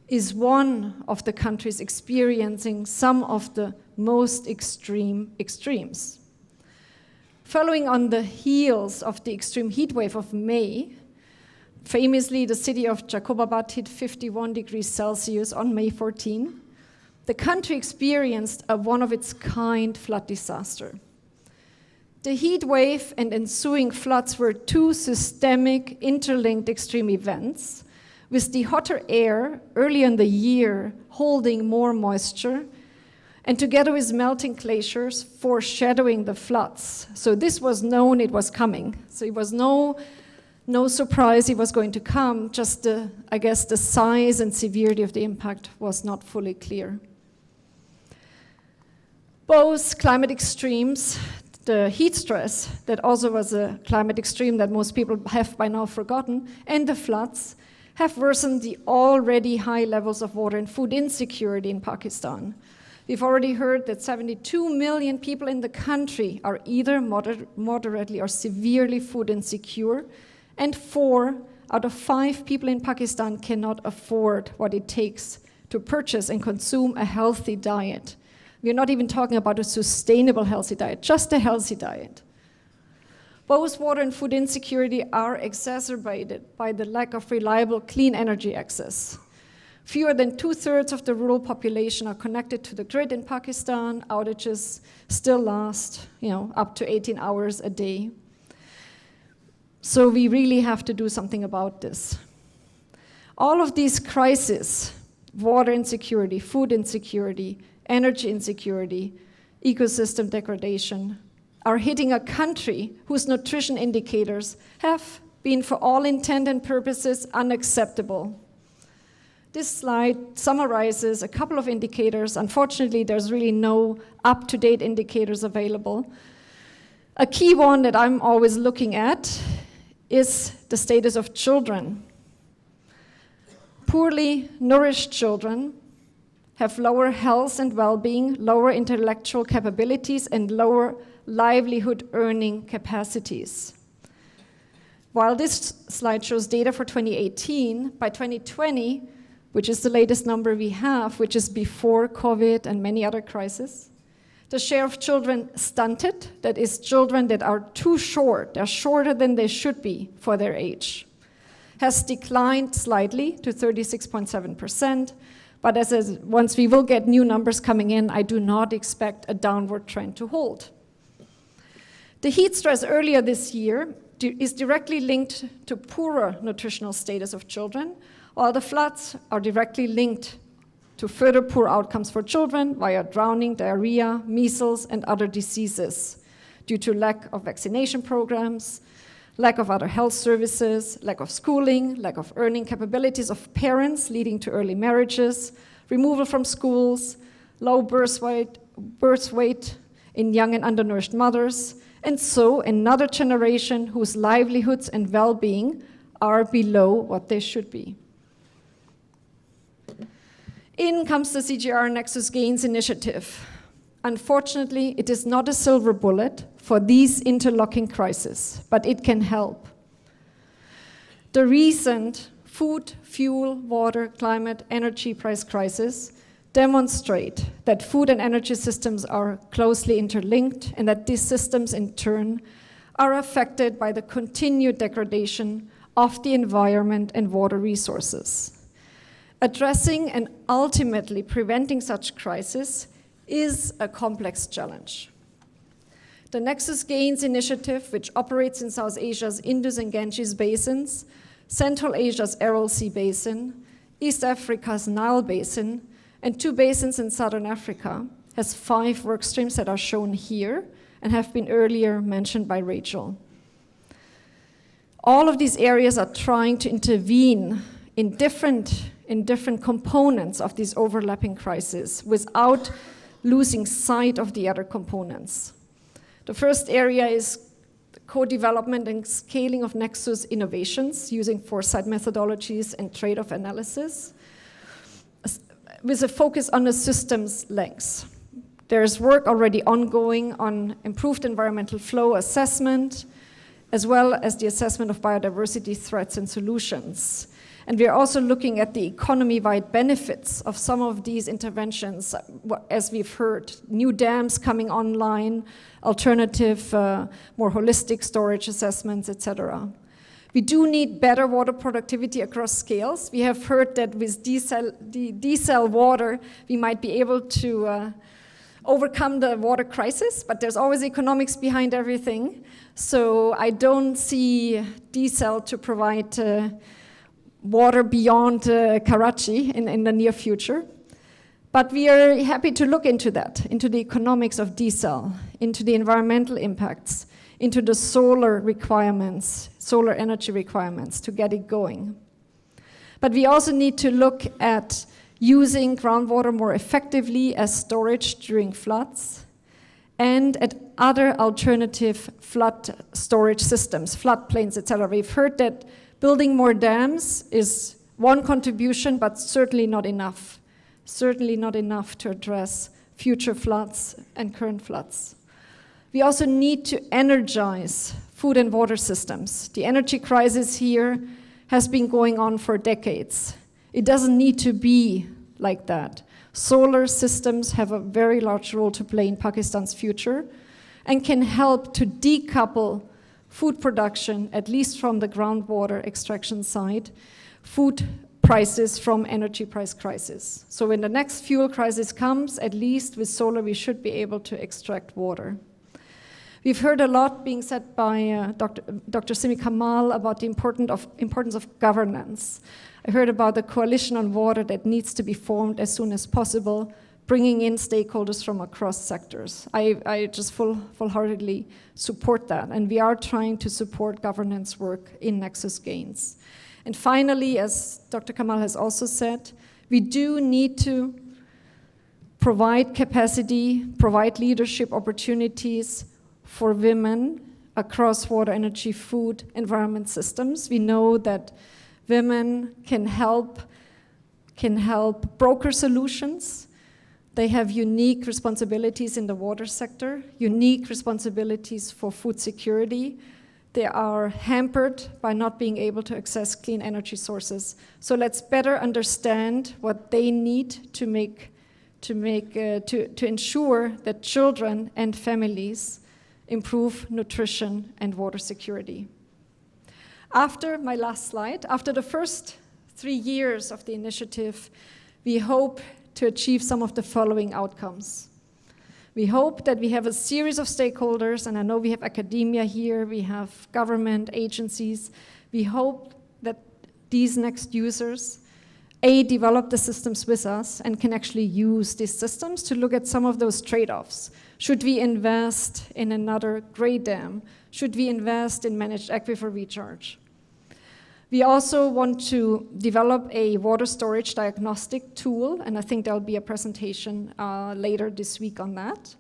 is one of the countries experiencing some of the most extreme extremes. Following on the heels of the extreme heat wave of May, famously the city of Islamabad hit 51 degrees Celsius on May 14, the country experienced a one-of-its-kind flood disaster. The heat wave and ensuing floods were two systemic, interlinked extreme events, with the hotter air early in the year holding more moisture, and together with melting glaciers foreshadowing the floods. So this was known it was coming. So it was no surprise it was going to come, just I guess the size and severity of the impact was not fully clear. Both climate extremes, the heat stress, that also was a climate extreme that most people have by now forgotten, and the floods have worsened the already high levels of water and food insecurity in Pakistan. We've already heard that 72 million people in the country are either moderately or severely food insecure, and 4 out of 5 people in Pakistan cannot afford what it takes to purchase and consume a healthy diet. We're not even talking about a sustainable healthy diet, just a healthy diet. Both water and food insecurity are exacerbated by the lack of reliable clean energy access. Fewer than 2/3 of the rural population are connected to the grid in Pakistan. Outages still last, up to 18 hours a day. So we really have to do something about this. All of these crises, water insecurity, food insecurity, energy insecurity, ecosystem degradation, are hitting a country whose nutrition indicators have been, for all intent and purposes, unacceptable. This slide summarizes a couple of indicators. Unfortunately, there's really no up-to-date indicators available. A key one that I'm always looking at is the status of children. Poorly nourished children have lower health and well-being, lower intellectual capabilities, and lower livelihood earning capacities. While this slide shows data for 2018, by 2020, which is the latest number we have, which is before COVID and many other crises, the share of children stunted, that is children that are too short, they're shorter than they should be for their age, has declined slightly to 36.7%, but once we will get new numbers coming in, I do not expect a downward trend to hold. The heat stress earlier this year is directly linked to poorer nutritional status of children, while the floods are directly linked to further poor outcomes for children via drowning, diarrhea, measles, and other diseases due to lack of vaccination programs, lack of other health services, lack of schooling, lack of earning capabilities of parents leading to early marriages, removal from schools, low birth weight in young and undernourished mothers, and so another generation whose livelihoods and well-being are below what they should be. In comes the CGR NEXUS Gains initiative. Unfortunately, it is not a silver bullet for these interlocking crises, but it can help. The recent food, fuel, water, climate, energy price crisis demonstrate that food and energy systems are closely interlinked and that these systems in turn are affected by the continued degradation of the environment and water resources. Addressing and ultimately preventing such crises is a complex challenge. The NEXUS Gains initiative, which operates in South Asia's Indus and Ganges basins, Central Asia's Aral Sea basin, East Africa's Nile basin, and 2 basins in Southern Africa, has 5 work streams that are shown here and have been earlier mentioned by Rachel. All of these areas are trying to intervene in different components of these overlapping crises without losing sight of the other components. The first area is co-development and scaling of NEXUS innovations using foresight methodologies and trade-off analysis with a focus on the systems lengths. There's work already ongoing on improved environmental flow assessment, as well as the assessment of biodiversity threats and solutions. And we are also looking at the economy-wide benefits of some of these interventions, as we've heard, new dams coming online, alternative, more holistic storage assessments, etc. We do need better water productivity across scales. We have heard that with desal water, we might be able to overcome the water crisis, but there's always economics behind everything. So I don't see desal to provide water beyond Karachi in the near future. But we are happy to look into that, into the economics of desal, into the environmental impacts, into the solar requirements, solar energy requirements to get it going. But we also need to look at using groundwater more effectively as storage during floods, and at other alternative flood storage systems, floodplains, etc. We've heard that building more dams is one contribution, but certainly not enough. Certainly not enough to address future floods and current floods. We also need to energize food and water systems. The energy crisis here has been going on for decades. It doesn't need to be like that. Solar systems have a very large role to play in Pakistan's future and can help to decouple food production, at least from the groundwater extraction side, food prices from energy price crisis. So when the next fuel crisis comes, at least with solar, we should be able to extract water. We've heard a lot being said by Dr. Simi Kamal about the importance of governance. I heard about the coalition on water that needs to be formed as soon as possible, bringing in stakeholders from across sectors. I just full-heartedly support that, and we are trying to support governance work in NEXUS gains. And finally, as Dr. Kamal has also said, we do need to provide capacity, provide leadership opportunities for women across water, energy, food, environment systems. We know that women can help broker solutions. They have unique responsibilities in the water sector, unique responsibilities for food security. They are hampered by not being able to access clean energy sources. So let's better understand what they need to ensure that children and families improve nutrition and water security. After my last slide, after the first 3 years of the initiative, we hope to achieve some of the following outcomes. We hope that we have a series of stakeholders, and I know we have academia here, we have government agencies. We hope that these next users, develop the systems with us and can actually use these systems to look at some of those trade-offs. Should we invest in another gray dam? Should we invest in managed aquifer recharge? We also want to develop a water storage diagnostic tool, and I think there'll be a presentation later this week on that.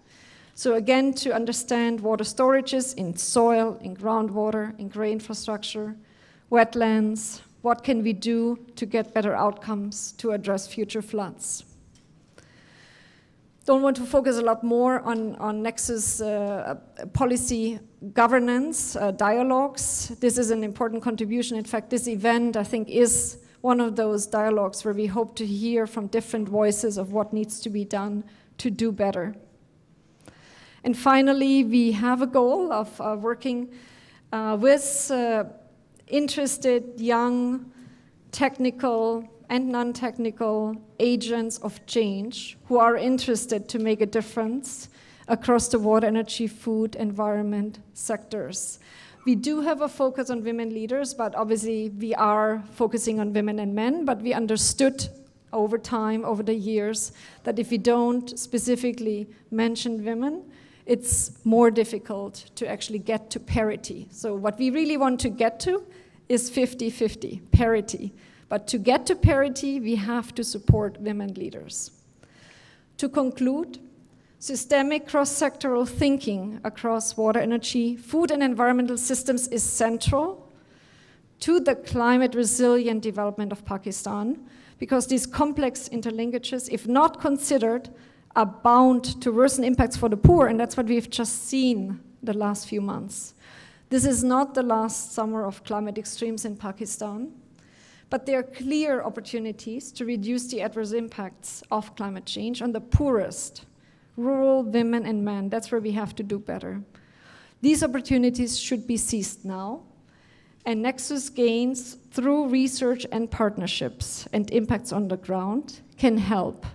So again, to understand water storages in soil, in groundwater, in gray infrastructure, wetlands, what can we do to get better outcomes to address future floods? Don't want to focus a lot more on NEXUS policy governance, dialogues. This is an important contribution. In fact, this event, I think, is one of those dialogues where we hope to hear from different voices of what needs to be done to do better. And finally, we have a goal of working with interested young, technical, and non-technical agents of change who are interested to make a difference across the water, energy, food, environment sectors. We do have a focus on women leaders, but obviously we are focusing on women and men, but we understood over time, over the years, that if we don't specifically mention women, it's more difficult to actually get to parity. So what we really want to get to is 50-50, parity. But to get to parity, we have to support women leaders. To conclude, Systemic cross-sectoral thinking across water, energy, food and environmental systems is central to the climate resilient development of Pakistan, because these complex interlinkages, if not considered, are bound to worsen impacts for the poor, and that's what we've just seen the last few months. This is not the last summer of climate extremes in Pakistan, but there are clear opportunities to reduce the adverse impacts of climate change on the poorest, rural women and men. That's where we have to do better. These opportunities should be seized now, and NEXUS gains through research and partnerships and impacts on the ground can help.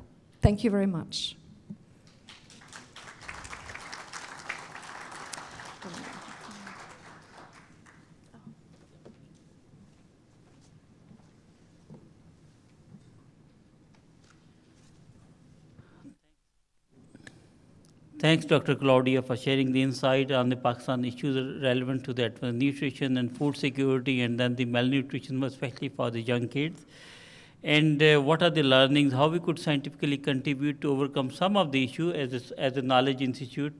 Thank you very much.
Thanks, Dr. Claudia, for sharing the insight on the Pakistan issues relevant to that, nutrition and food security, and then the malnutrition, especially for the young kids. And what are the learnings, how we could scientifically contribute to overcome some of the issue as a knowledge institute,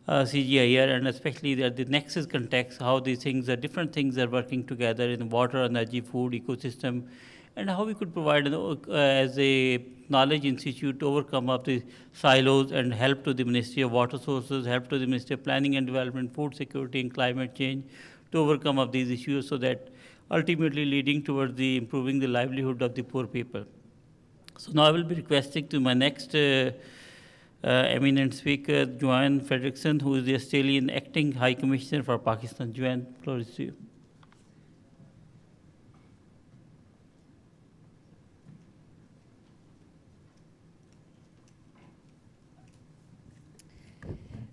CGIR, and especially the NEXUS context, how these things are, different things are working together in the water, energy, food ecosystem, and how we could provide as a knowledge institute to overcome of the silos and help to the Ministry of Water Sources, help to the Ministry of Planning and Development, Food Security and Climate Change to overcome of these issues, so that ultimately leading towards the improving the livelihood of the poor people. So now I will be requesting to my next eminent speaker, Joanne Fredrickson, who is the Australian Acting High Commissioner for Pakistan. Joanne, floor is to you.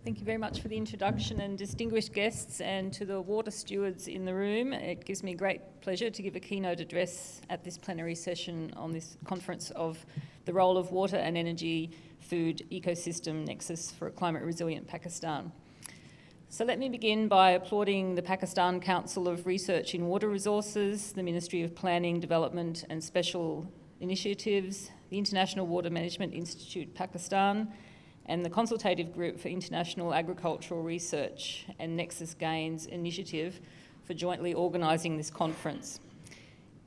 Thank you very much for the introduction, and distinguished guests, and to the water stewards in the room. It gives me great pleasure to give a keynote address at this plenary session on this conference of the role of water and energy food ecosystem nexus for a climate resilient Pakistan. So let me begin by applauding the Pakistan Council of Research in Water Resources, the Ministry of Planning, Development and Special Initiatives, the International Water Management Institute Pakistan, and the Consultative Group for International Agricultural Research and Nexus Gains initiative for jointly organising this conference.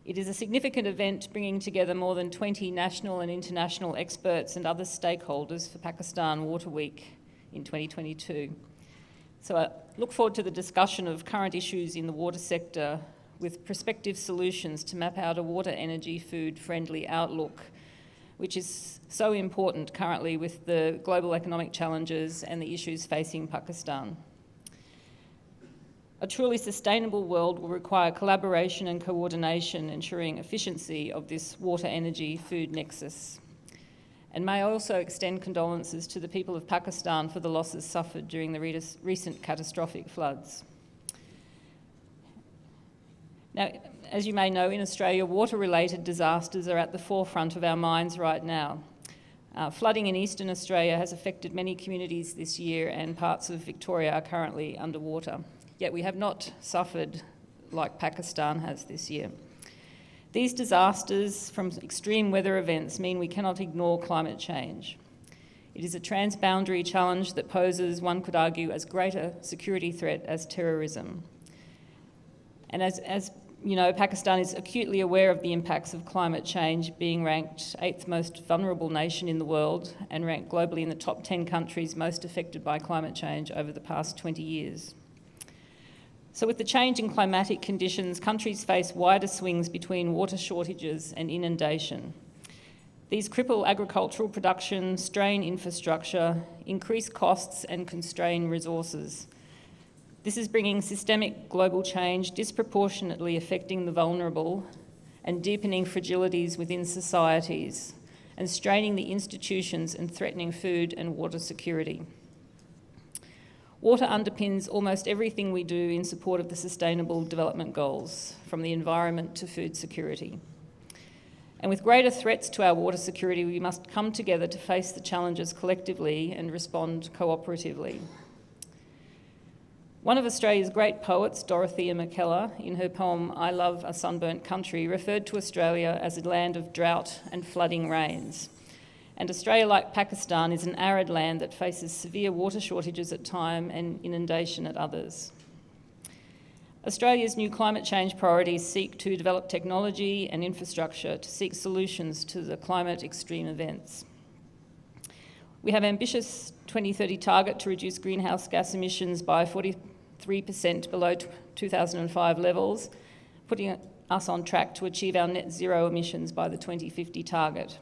It is a significant event bringing together more than 20 national and international experts and other stakeholders for Pakistan Water Week in 2022. So I look forward to the discussion of current issues in the water sector with prospective solutions to map out a water, energy, food friendly outlook, which is so important currently with the global economic challenges and the issues facing Pakistan. A truly sustainable world will require collaboration and coordination, ensuring efficiency of this water, energy, food nexus. And may I also extend condolences to the people of Pakistan for the losses suffered during the recent catastrophic floods. Now, as you may know, in Australia, water-related disasters are at the forefront of our minds right now. Flooding in eastern Australia has affected many communities this year, and parts of Victoria are currently underwater. Yet we have not suffered like Pakistan has this year. These disasters from extreme weather events mean we cannot ignore climate change. It is a transboundary challenge that poses, one could argue, as great a security threat as terrorism. And as you know, Pakistan is acutely aware of the impacts of climate change, being ranked 8th most vulnerable nation in the world and ranked globally in the top 10 countries most affected by climate change over the past 20 years. So with the change in climatic conditions, countries face wider swings between water shortages and inundation. These cripple agricultural production, strain infrastructure, increase costs and constrain resources. This is bringing systemic global change, disproportionately affecting the vulnerable and deepening fragilities within societies and straining the institutions and threatening food and water security. Water underpins almost everything we do in support of the Sustainable Development Goals, from the environment to food security. And with greater threats to our water security, we must come together to face the challenges collectively and respond cooperatively. One of Australia's great poets, Dorothea McKellar, in her poem I Love a Sunburnt Country, referred to Australia as a land of drought and flooding rains. And Australia, like Pakistan, is an arid land that faces severe water shortages at times and inundation at others. Australia's new climate change priorities seek to develop technology and infrastructure to seek solutions to the climate extreme events. We have an ambitious 2030 target to reduce greenhouse gas emissions by 43% below 2005 levels, putting us on track to achieve our net zero emissions by the 2050 target.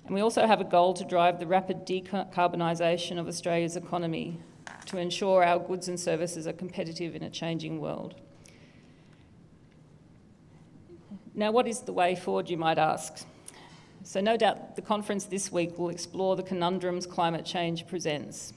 And we also have a goal to drive the rapid decarbonisation of Australia's economy to ensure our goods and services are competitive in a changing world. Now, what is the way forward, you might ask? So no doubt the conference this week will explore the conundrums climate change presents.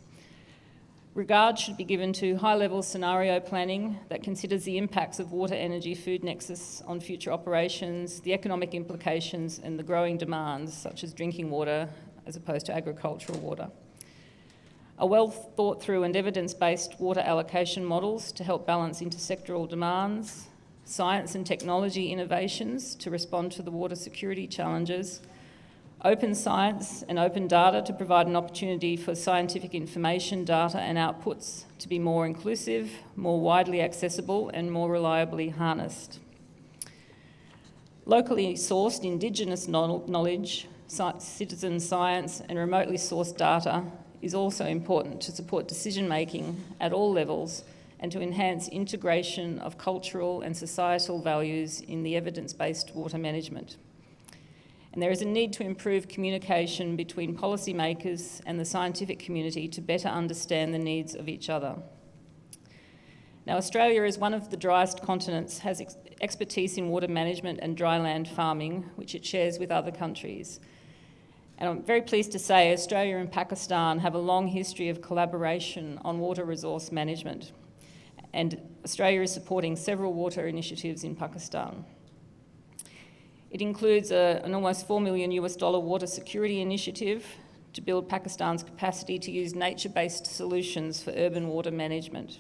Regard should be given to high-level scenario planning that considers the impacts of water, energy, food nexus on future operations, the economic implications and the growing demands such as drinking water as opposed to agricultural water. A well thought through and evidence-based water allocation models to help balance intersectoral demands, science and technology innovations to respond to the water security challenges, open science and open data to provide an opportunity for scientific information, data and outputs to be more inclusive, more widely accessible and more reliably harnessed. Locally sourced Indigenous knowledge, citizen science and remotely sourced data is also important to support decision-making at all levels and to enhance integration of cultural and societal values in the evidence-based water management. And there is a need to improve communication between policymakers and the scientific community to better understand the needs of each other. Now, Australia is one of the driest continents, has expertise in water management and dryland farming, which it shares with other countries. And I'm very pleased to say Australia and Pakistan have a long history of collaboration on water resource management. And Australia is supporting several water initiatives in Pakistan. It includes an almost $4 million water security initiative to build Pakistan's capacity to use nature-based solutions for urban water management.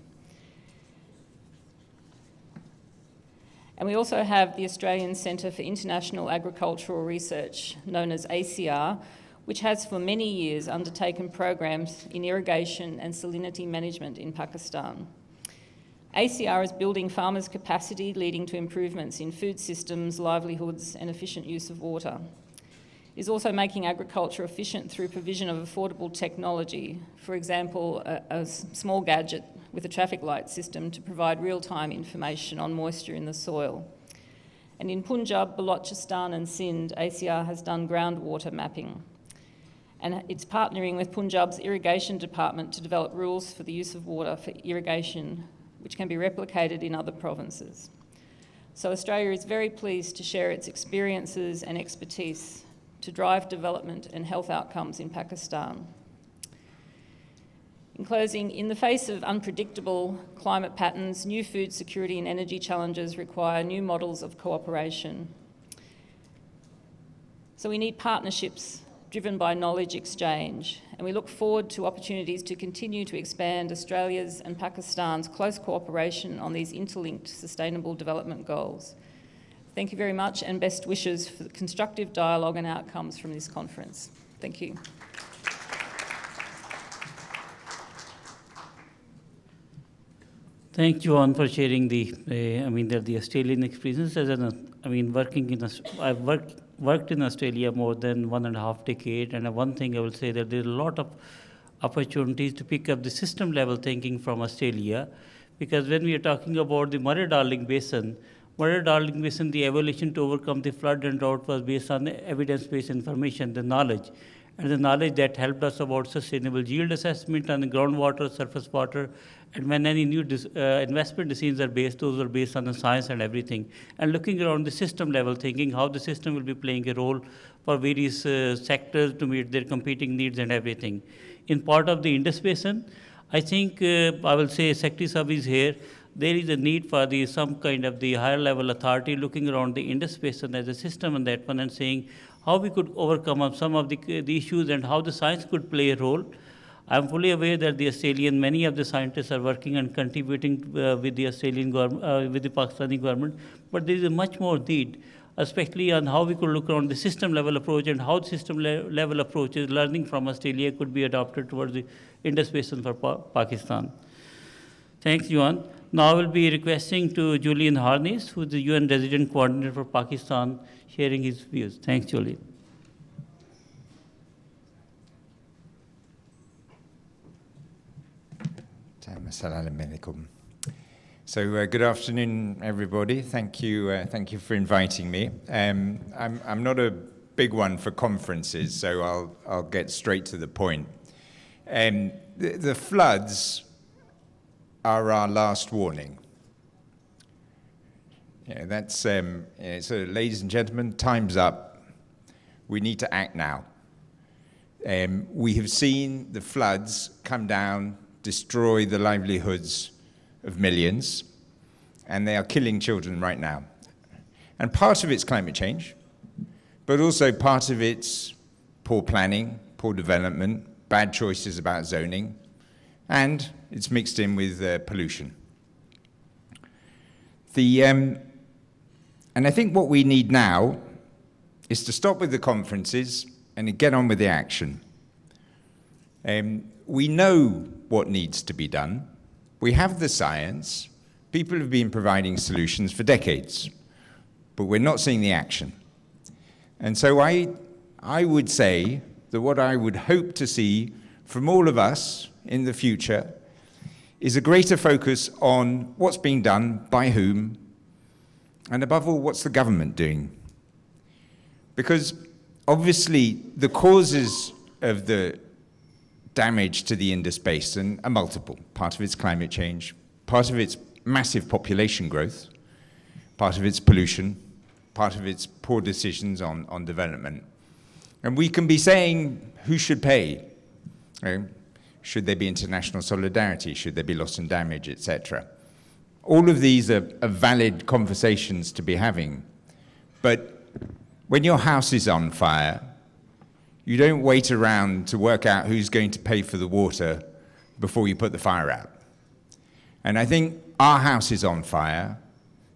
And we also have the Australian Centre for International Agricultural Research, known as ACR, which has for many years undertaken programs in irrigation and salinity management in Pakistan. ACR is building farmers' capacity, leading to improvements in food systems, livelihoods and efficient use of water. It is also making agriculture efficient through provision of affordable technology, for example, a small gadget with a traffic light system to provide real-time information on moisture in the soil. And in Punjab, Balochistan and Sindh, ACR has done groundwater mapping. And it's partnering with Punjab's irrigation department to develop rules for the use of water for irrigation, which can be replicated in other provinces. So Australia is very pleased to share its experiences and expertise to drive development and health outcomes in Pakistan. In closing, in the face of unpredictable climate patterns, new food security and energy challenges require new models of cooperation. So we need partnerships driven by knowledge exchange, and we look forward to opportunities to continue to expand Australia's and Pakistan's close cooperation on these interlinked sustainable development goals. Thank you very much, and best wishes for constructive dialogue and outcomes from this conference. Thank you.
Thank you, Joanne, for sharing the Australian experience. I've worked in Australia more than 1.5 decades, and one thing I will say that there's a lot of opportunities to pick up the system level thinking from Australia, because when we are talking about the Murray-Darling Basin, the evolution to overcome the flood and drought was based on evidence-based information, the knowledge that helped us about sustainable yield assessment on the groundwater, surface water, and when any new investment decisions are based, those are based on the science and everything. And looking around the system level thinking, how the system will be playing a role for various sectors to meet their competing needs and everything. In part of the Indus Basin, I think, I will say Secretary Sab is here, there is a need for some kind of the higher level authority looking around the Indus Basin as a system on that one and saying how we could overcome some of the issues and how the science could play a role. I'm fully aware that many of the scientists are working and contributing with the Australian government, with the Pakistani government, but there is a much more need. especially on how we could look on the system level approach and how the system level approaches, learning from Australia, could be adopted towards the Indus Basin for Pakistan. Thanks, Yuan. Now I will be requesting to Julian Harness, who is the UN Resident Coordinator for Pakistan, sharing his views. Thanks, Julian.
So good afternoon, everybody. Thank you for inviting me. I'm not a big one for conferences, so I'll get straight to the point. The floods are our last warning. Yeah, that's so, ladies and gentlemen, time's up. We need to act now. We have seen the floods come down, destroy the livelihoods of millions, and they are killing children right now. And part of it's climate change, but also part of it's poor planning, poor development, bad choices about zoning, and it's mixed in with pollution. And I think what we need now is to stop with the conferences and get on with the action. We know what needs to be done. We have the science. People have been providing solutions for decades, but we're not seeing the action. And so I would say that what I would hope to see from all of us in the future is a greater focus on what's being done, by whom, and above all, what's the government doing? Because obviously the causes of the damage to the Indus Basin are multiple. Part of it's climate change, part of it's massive population growth, part of it's pollution, part of it's poor decisions on development. And we can be saying who should pay. Should there be international solidarity? Should there be loss and damage, etc.? All of these are valid conversations to be having. But when your house is on fire, you don't wait around to work out who's going to pay for the water before you put the fire out. And I think our house is on fire,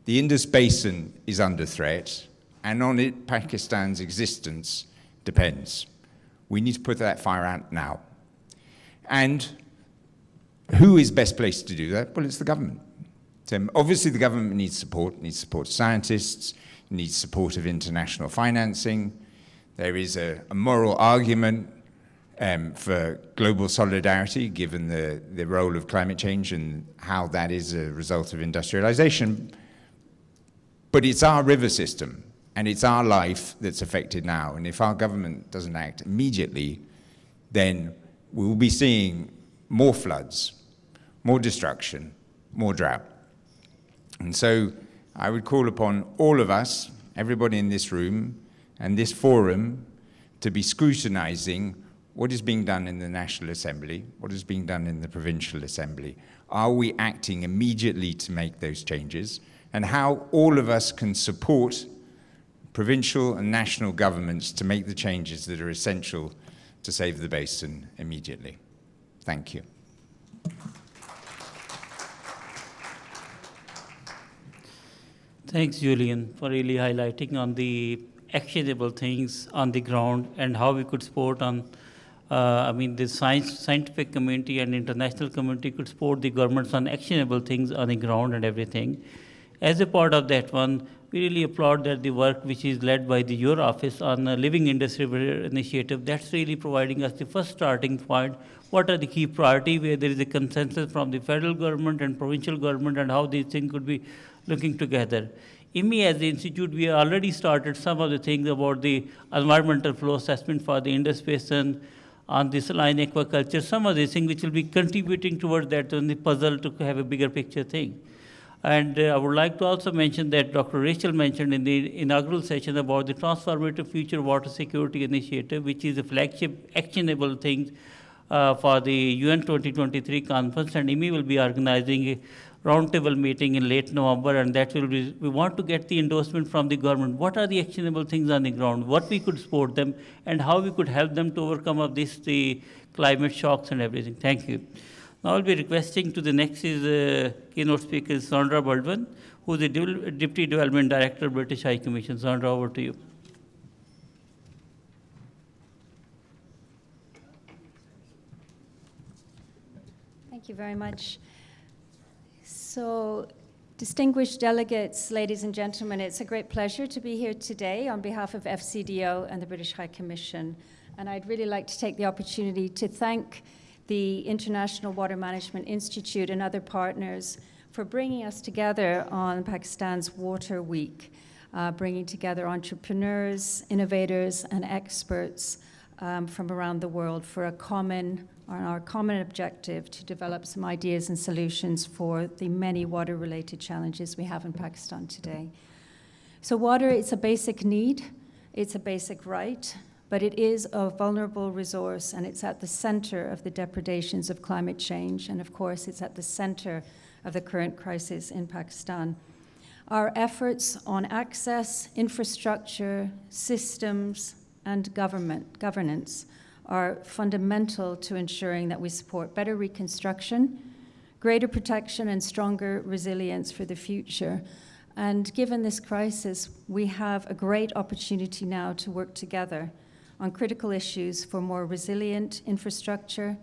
the Indus Basin is under threat, and on it, Pakistan's existence depends. We need to put that fire out now. And who is best placed to do that? Well, it's the government. So obviously the government needs support of scientists, needs support of international financing. There is a moral argument for global solidarity, given the role of climate change and how that is a result of industrialization. But it's our river system, and it's our life that's affected now. And if our government doesn't act immediately, then we will be seeing more floods, more destruction, more drought. And so I would call upon all of us, everybody in this room and this forum, to be scrutinizing what is being done in the National Assembly, what is being done in the Provincial Assembly. Are we acting immediately to make those changes? And how all of us can support provincial and national governments to make the changes that are essential to save the basin immediately. Thank you.
Thanks, Julian, for really highlighting on the actionable things on the ground and how we could support on, the scientific community and international community could support the governments on actionable things on the ground and everything. As a part of that one, we really applaud that the work which is led by your office on the Living Industry Initiative, that's really providing us the first starting point. What are the key priorities where there is a consensus from the federal government and provincial government and how these things could be looking together. IMI as the institute, we already started some of the things about the environmental flow assessment for the Indus Basin, on the saline aquaculture, some of these things which will be contributing towards that on the puzzle to have a bigger picture thing. And I would like to also mention that Dr. Rachel mentioned in the inaugural session about the Transformative Future Water Security Initiative, which is a flagship actionable thing for the UN 2023 conference, and IMI will be organizing a roundtable meeting in late November, and that will be, we want to get the endorsement from the government. What are the actionable things on the ground? What we could support them, and how we could help them to overcome of this, the climate shocks and everything. Thank you. Now I'll be requesting to the next is keynote speaker, Sandra Baldwin, who is the Deputy Development Director, British High Commission. Sandra, over to you.
Thank you very much. So, distinguished delegates, ladies and gentlemen, it's a great pleasure to be here today on behalf of FCDO and the British High Commission. And I'd really like to take the opportunity to thank the International Water Management Institute and other partners for bringing us together on Pakistan's Water Week, bringing together entrepreneurs, innovators, and experts from around the world for our common objective to develop some ideas and solutions for the many water-related challenges we have in Pakistan today. So water, it's a basic need, it's a basic right, but it is a vulnerable resource, and it's at the center of the depredations of climate change, and of course, it's at the center of the current crisis in Pakistan. Our efforts on access, infrastructure, systems, and governance are fundamental to ensuring that we support better reconstruction, greater protection, and stronger resilience for the future. And given this crisis, we have a great opportunity now to work together on critical issues for more resilient infrastructure,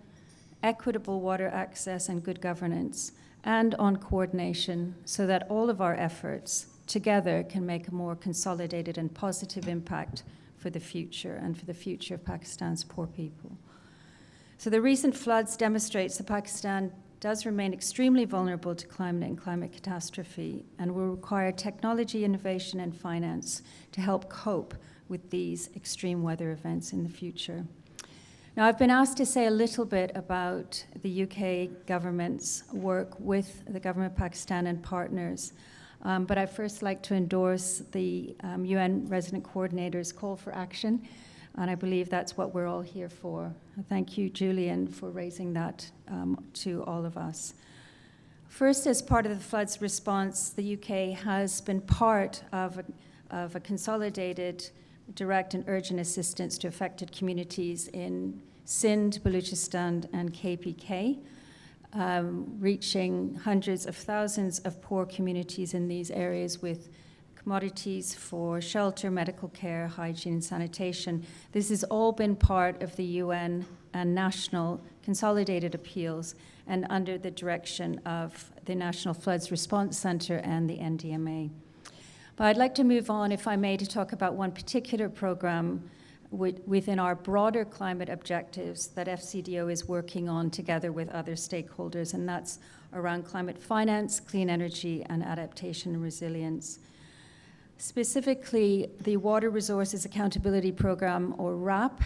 equitable water access, and good governance, and on coordination so that all of our efforts together can make a more consolidated and positive impact for the future and for the future of Pakistan's poor people. So the recent floods demonstrates that Pakistan does remain extremely vulnerable to climate and climate catastrophe and will require technology, innovation, and finance to help cope with these extreme weather events in the future. Now, I've been asked to say a little bit about the UK government's work with the government of Pakistan and partners. But I'd first like to endorse the UN Resident Coordinator's call for action, and I believe that's what we're all here for. Thank you, Julian, for raising that to all of us. First, as part of the floods response, the UK has been part of a consolidated, direct and urgent assistance to affected communities in Sindh, Baluchistan, and KPK. Reaching hundreds of thousands of poor communities in these areas with commodities for shelter, medical care, hygiene, and sanitation. This has all been part of the UN and national consolidated appeals and under the direction of the National Floods Response Center and the NDMA. But I'd like to move on, if I may, to talk about one particular program within our broader climate objectives that FCDO is working on together with other stakeholders, and that's around climate finance, clean energy, and adaptation and resilience. Specifically, the Water Resources Accountability Program, or WRAP,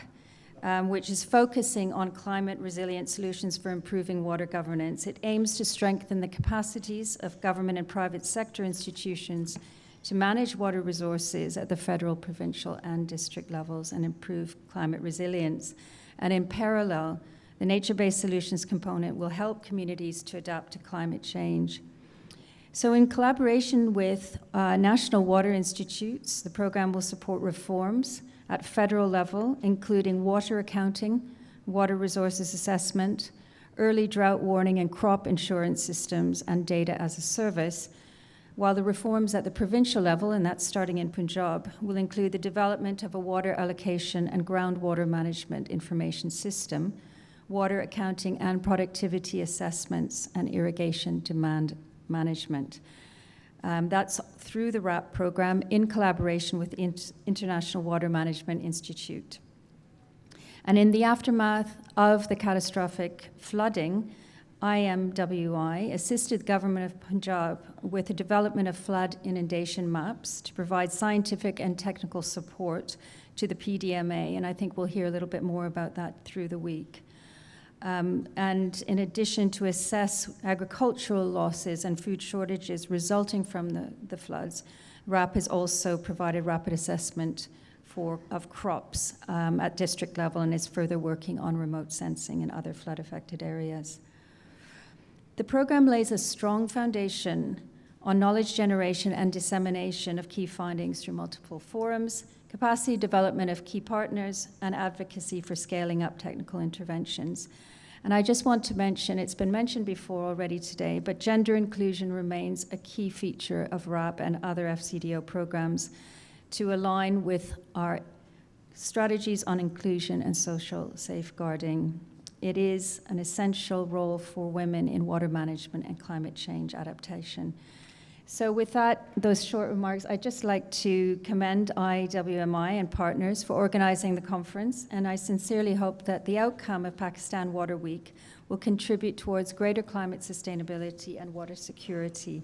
which is focusing on climate resilient solutions for improving water governance. It aims to strengthen the capacities of government and private sector institutions to manage water resources at the federal, provincial, and district levels and improve climate resilience. And in parallel, the nature-based solutions component will help communities to adapt to climate change. So in collaboration with national water institutes, the program will support reforms at federal level, including water accounting, water resources assessment, early drought warning and crop insurance systems, and data as a service, while the reforms at the provincial level, and that's starting in Punjab, will include the development of a water allocation and groundwater management information system, water accounting and productivity assessments, and irrigation demand management. That's through the WRAP program in collaboration with the International Water Management Institute. And in the aftermath of the catastrophic flooding, IMWI assisted the government of Punjab with the development of flood inundation maps to provide scientific and technical support to the PDMA, and I think we'll hear a little bit more about that through the week. And in addition, to assess agricultural losses and food shortages resulting from the floods, WRAP has also provided rapid assessment of crops at district level and is further working on remote sensing in other flood-affected areas. The program lays a strong foundation on knowledge generation and dissemination of key findings through multiple forums, capacity development of key partners, and advocacy for scaling up technical interventions. And I just want to mention, it's been mentioned before already today, but gender inclusion remains a key feature of RAP and other FCDO programs to align with our strategies on inclusion and social safeguarding. It is an essential role for women in water management and climate change adaptation. So with that, those short remarks, I'd just like to commend IWMI and partners for organizing the conference, and I sincerely hope that the outcome of Pakistan Water Week will contribute towards greater climate sustainability and water security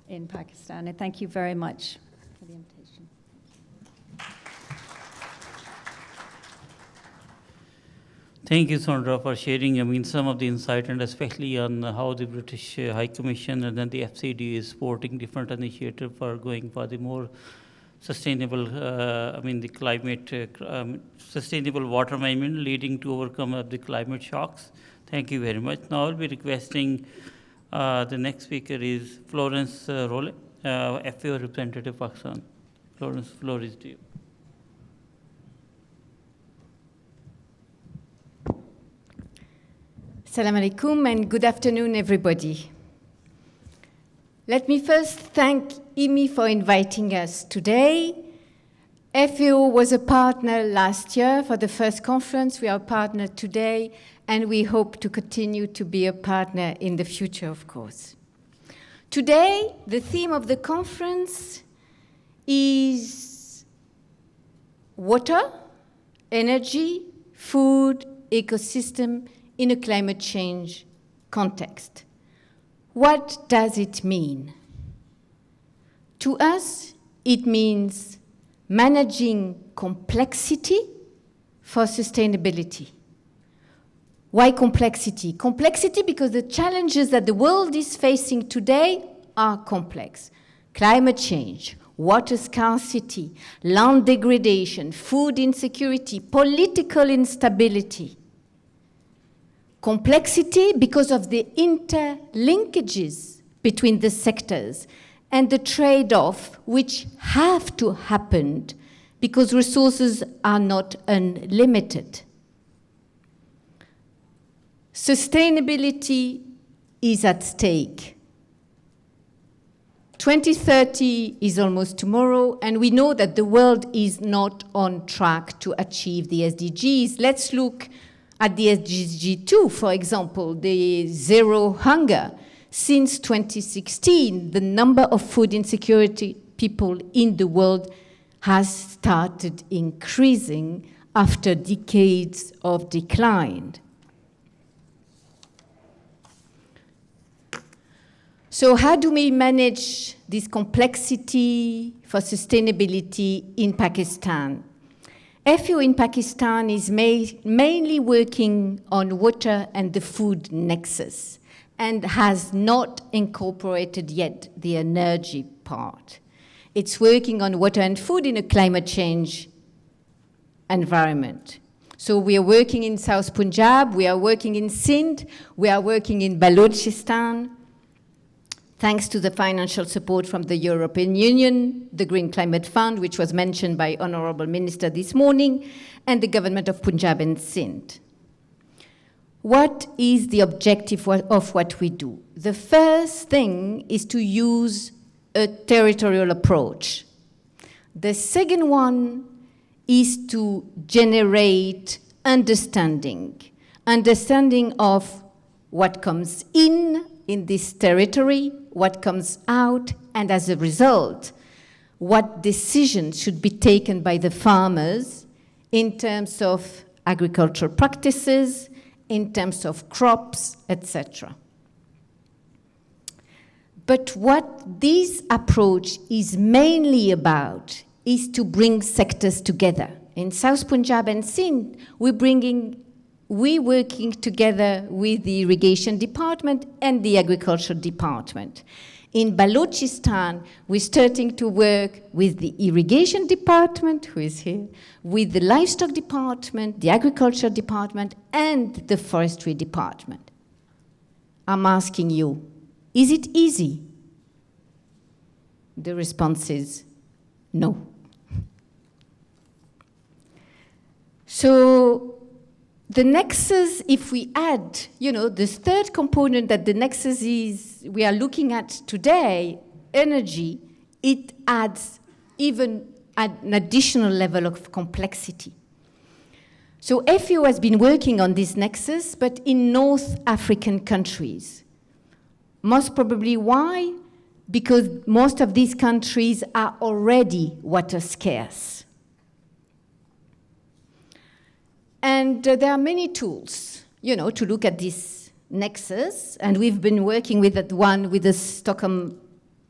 in Pakistan. And thank you very much for the invitation.
Thank you, Sandra, for sharing, some of the insight, and especially on how the British High Commission and then the FCD is supporting different initiatives for going for the more sustainable, the climate, sustainable water management leading to overcome of the climate shocks. Thank you very much. Now I'll be requesting the next speaker is Florence Role, FAO representative Pakistan. Florence, floor is to you.
Assalamu alaikum and good afternoon, everybody. Let me first thank IMI for inviting us today. FAO was a partner last year for the first conference. We are a partner today, and we hope to continue to be a partner in the future, of course. Today, the theme of the conference is water, energy, food, ecosystem, in a climate change context. What does it mean? To us, it means managing complexity for sustainability. Why complexity? Complexity because the challenges that the world is facing today are complex. Climate change, water scarcity, land degradation, food insecurity, political instability. Complexity because of the interlinkages between the sectors and the trade-off which have to happen because resources are not unlimited. Sustainability is at stake. 2030 is almost tomorrow, and we know that the world is not on track to achieve the SDGs. Let's look at the SDG 2, for example, the zero hunger. Since 2016, the number of food insecurity people in the world has started increasing after decades of decline. So how do we manage this complexity for sustainability in Pakistan? FAO in Pakistan is mainly working on water and the food nexus and has not incorporated yet the energy part. It's working on water and food in a climate change environment. So we are working in South Punjab, we are working in Sindh, we are working in Balochistan, thanks to the financial support from the European Union, the Green Climate Fund, which was mentioned by Honorable Minister this morning, and the government of Punjab and Sindh. What is the objective of what we do? The first thing is to use a territorial approach. The second one is to generate understanding of what comes in this territory, what comes out, and as a result, what decisions should be taken by the farmers in terms of agricultural practices, in terms of crops, etc. But what this approach is mainly about is to bring sectors together. In South Punjab and Sindh, we're working together with the irrigation department and the agriculture department. In Balochistan, we're starting to work with the irrigation department, who is here, with the livestock department, the agriculture department, and the forestry department. I'm asking you, is it easy? The response is no. So The nexus, if we add, this third component that the nexus we are looking at today, energy, it adds even an additional level of complexity. So FAO has been working on this nexus, but in North African countries. Most probably why? Because most of these countries are already water scarce. And there are many tools, to look at this nexus, and we've been working with that one with the Stockholm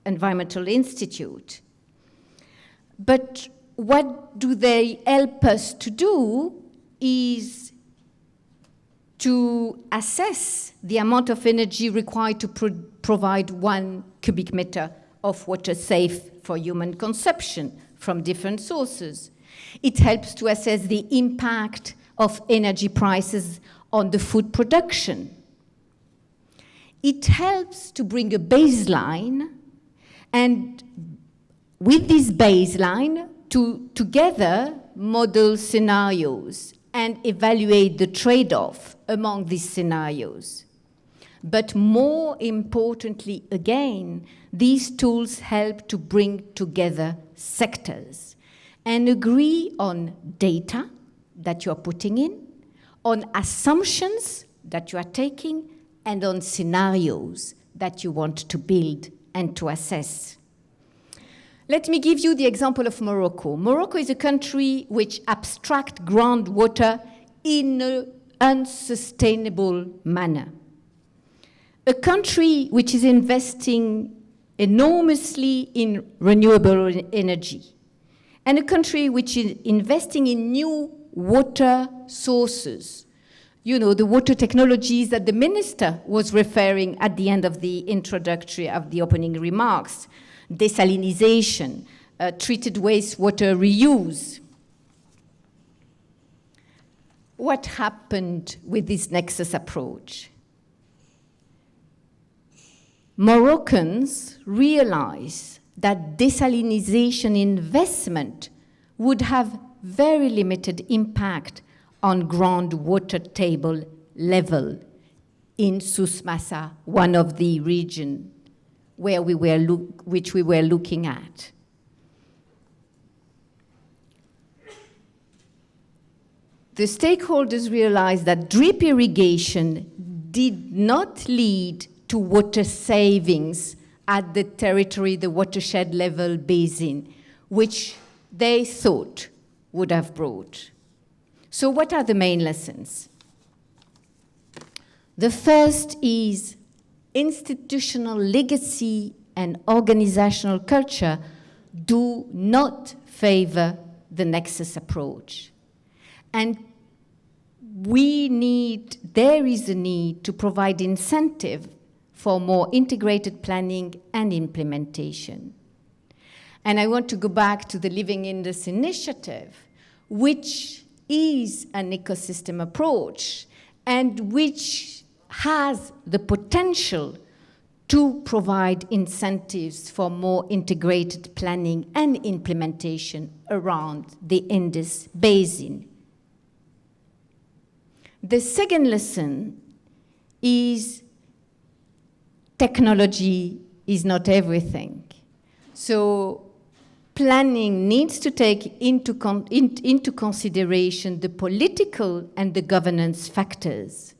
Environmental Institute. But what do they help us to do is to assess the amount of energy required to provide 1 cubic meter of water safe for human consumption from different sources. It helps to assess the impact of energy prices on the food production. It helps to bring a baseline, and with this baseline, to together model scenarios and evaluate the trade-off among these scenarios. But more importantly, again, these tools help to bring together sectors and agree on data that you are putting in, on assumptions that you are taking, and on scenarios that you want to build and to assess. Let me give you the example of Morocco. Morocco is a country which abstracts groundwater in an unsustainable manner. A country which is investing enormously in renewable energy, and a country which is investing in new water sources. The water technologies that the minister was referring at the end of the introductory of the opening remarks. Desalinization, treated wastewater reuse. What happened with this nexus approach? Moroccans realized that desalinization investment would have very limited impact on groundwater table level in Souss-Massa, one of the regions which we were looking at. The stakeholders realized that drip irrigation did not lead to water savings at the territory, the watershed level basin, which they thought would have brought. So what are the main lessons? The first is institutional legacy and organizational culture do not favor the nexus approach. And there is a need to provide incentive for more integrated planning and implementation. And I want to go back to the Living Indus initiative, which is an ecosystem approach and which has the potential to provide incentives for more integrated planning and implementation around the Indus Basin. The second lesson is technology is not everything. So planning needs to take into consideration the political and the governance factors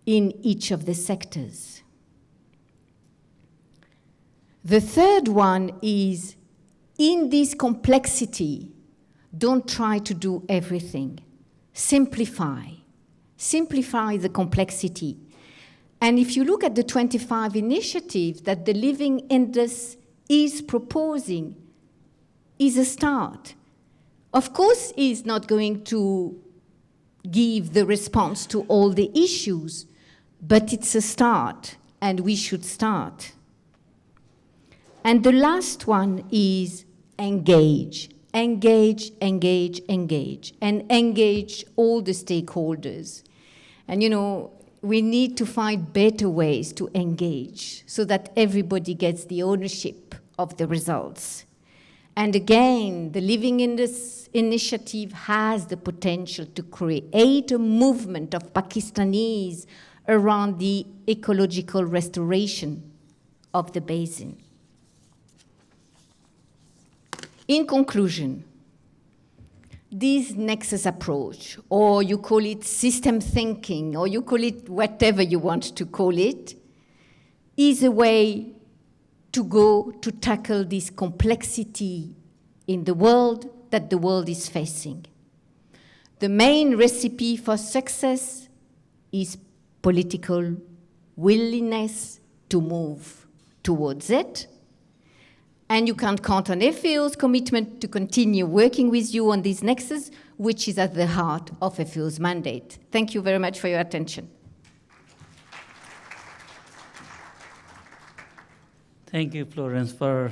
in each of the sectors. The third one is, in this complexity, don't try to do everything. Simplify. Simplify the complexity. And if you look at the 25 initiatives that the Living Indus is proposing, is a start. Of course, it's not going to give the response to all the issues, but it's a start, and we should start. And the last one is engage. Engage, engage, engage, and engage all the stakeholders. And we need to find better ways to engage so that everybody gets the ownership of the results. And again, the Living in this initiative has the potential to create a movement of Pakistanis around the ecological restoration of the basin. In conclusion, this Nexus approach, or you call it system thinking, or you call it whatever you want to call it, is a way to go to tackle this complexity in the world that the world is facing. The main recipe for success is political willingness to move towards it. And you can count on FAO's commitment to continue working with you on this nexus, which is at the heart of FAO's mandate. Thank you very much for your attention.
Thank you, Florence, for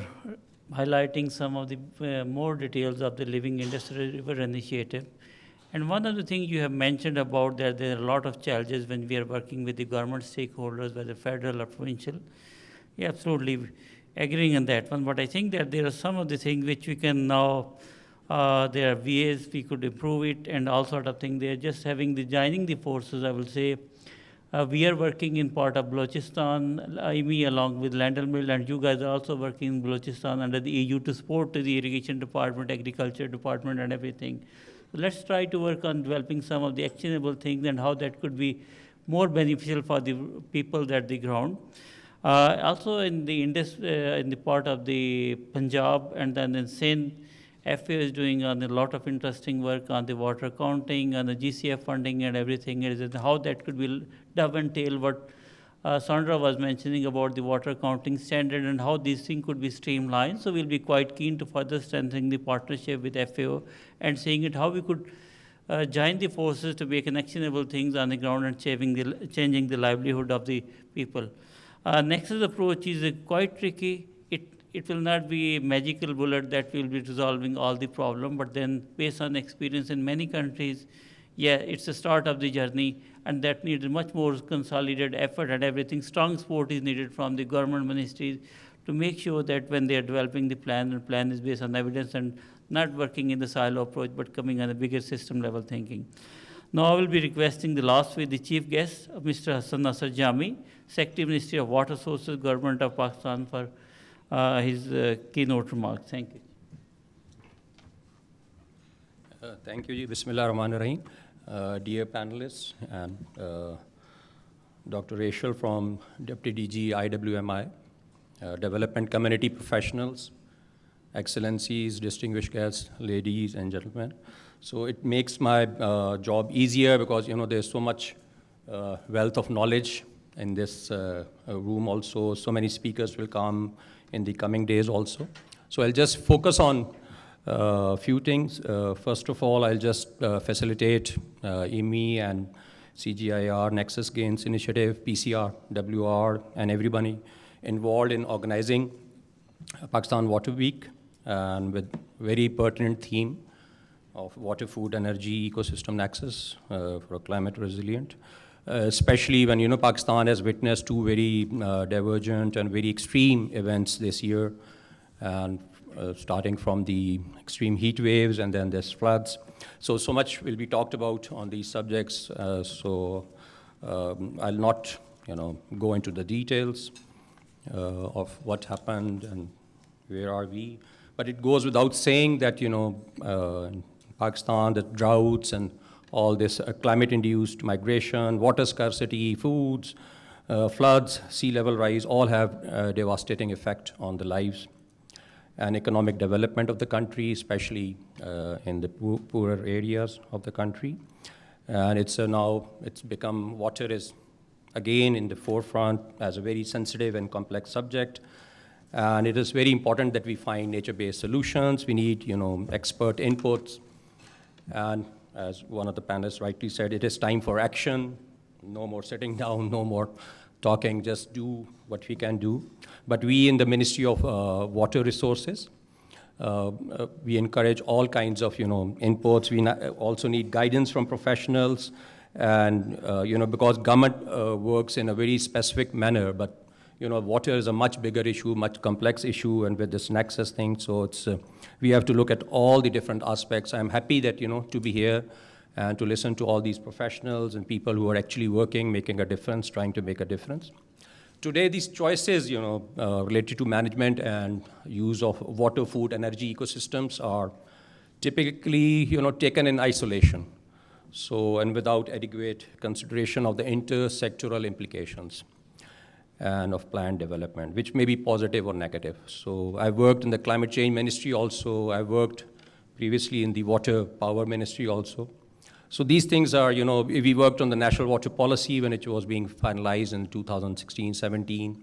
highlighting some of the more details of the Living Industrial River Initiative. And one of the things you have mentioned about that there are a lot of challenges when we are working with the government stakeholders, whether federal or provincial. Yeah, absolutely agreeing on that one. But I think that there are some of the things which we can now, there are ways we could improve it and all sort of things. They are just having the joining the forces, I will say. We are working in part of Balochistan, IME along with Landel Mill, and you guys are also working in Balochistan under the EU to support the irrigation department, agriculture department, and everything. So let's try to work on developing some of the actionable things and how that could be more beneficial for the people at the ground. Also in the part of the Punjab and then in Sindh, FAO is doing on a lot of interesting work on the water accounting, on the GCF funding and everything, and how that could be dovetail what Sandra was mentioning about the water accounting standard and how these things could be streamlined. So we'll be quite keen to further strengthen the partnership with FAO and seeing it how we could join the forces to make actionable things on the ground and changing the livelihood of the people. Nexus approach is quite tricky. It will not be a magical bullet that will be resolving all the problem, but then based on experience in many countries, yeah, it's the start of the journey, and that needs much more consolidated effort and everything. Strong support is needed from the government ministries to make sure that when they are developing the plan, the plan is based on evidence and not working in the silo approach, but coming on a bigger system level thinking. Now I will be requesting the last week, the chief guest, Mr. Hassan Nasser Jami, Secretary Ministry of Water Sources, Government of Pakistan, for his keynote remarks. Thank you.
Thank you. Bismillah ar-Rahman ar-Rahim. Dear panelists and Dr. Rachel from Deputy DG IWMI, Development Community Professionals, Excellencies, distinguished guests, ladies and gentlemen. So it makes my job easier because, you know, there's so much wealth of knowledge in this room also. So many speakers will come in the coming days also. So I'll just focus on a few things. First of all, I'll just facilitate IME and CGIAR, Nexus Gains Initiative, PCR, WR, and everybody involved in organizing Pakistan Water Week, and with very pertinent theme of water, food, energy, ecosystem nexus for a climate resilient. Especially when, you know, Pakistan has witnessed two very divergent and very extreme events this year, and starting from the extreme heat waves and then there's floods. So much will be talked about on these subjects. I'll not, you know, go into the details of what happened and where are we. But it goes without saying that, you know, in Pakistan, the droughts and all this climate-induced migration, water scarcity, foods, floods, sea level rise, all have a devastating effect on the lives and economic development of the country, especially in the poorer areas of the country. And it's now, it's become, water is again in the forefront as a very sensitive and complex subject. And it is very important that we find nature-based solutions. We need, you know, expert inputs. And as one of the panelists rightly said, it is time for action. No more sitting down, no more talking, just do what we can do. But we in the Ministry of Water Resources, we encourage all kinds of, you know, inputs. We also need guidance from professionals. And, you know, because government works in a very specific manner, but water is a much bigger issue, much complex issue, and with this NEXUS thing, so it's, we have to look at all the different aspects. I'm happy that, to be here and to listen to all these professionals and people who are actually working, making a difference, trying to make a difference. Today, these choices, related to management and use of water, food, energy ecosystems are typically, taken in isolation. So, and without adequate consideration of the intersectoral implications and of planned development, which may be positive or negative. So I worked in the climate change ministry also. I worked previously in the water power ministry also. So these things are, we worked on the national water policy when it was being finalized in 2016-17,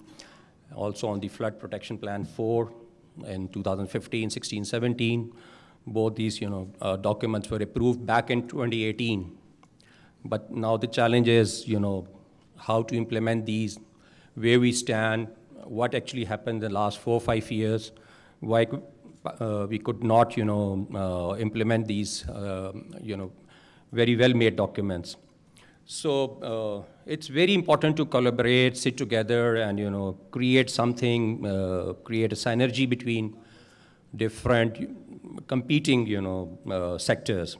also on the flood protection plan 4 in 2015-16-17. Both these, documents were approved back in 2018. But now the challenge is, how to implement these, where we stand, what actually happened in the last 4 or 5 years, why we could not, implement these, very well-made documents. So it's very important to collaborate, sit together, and create something, create a synergy between different competing, sectors,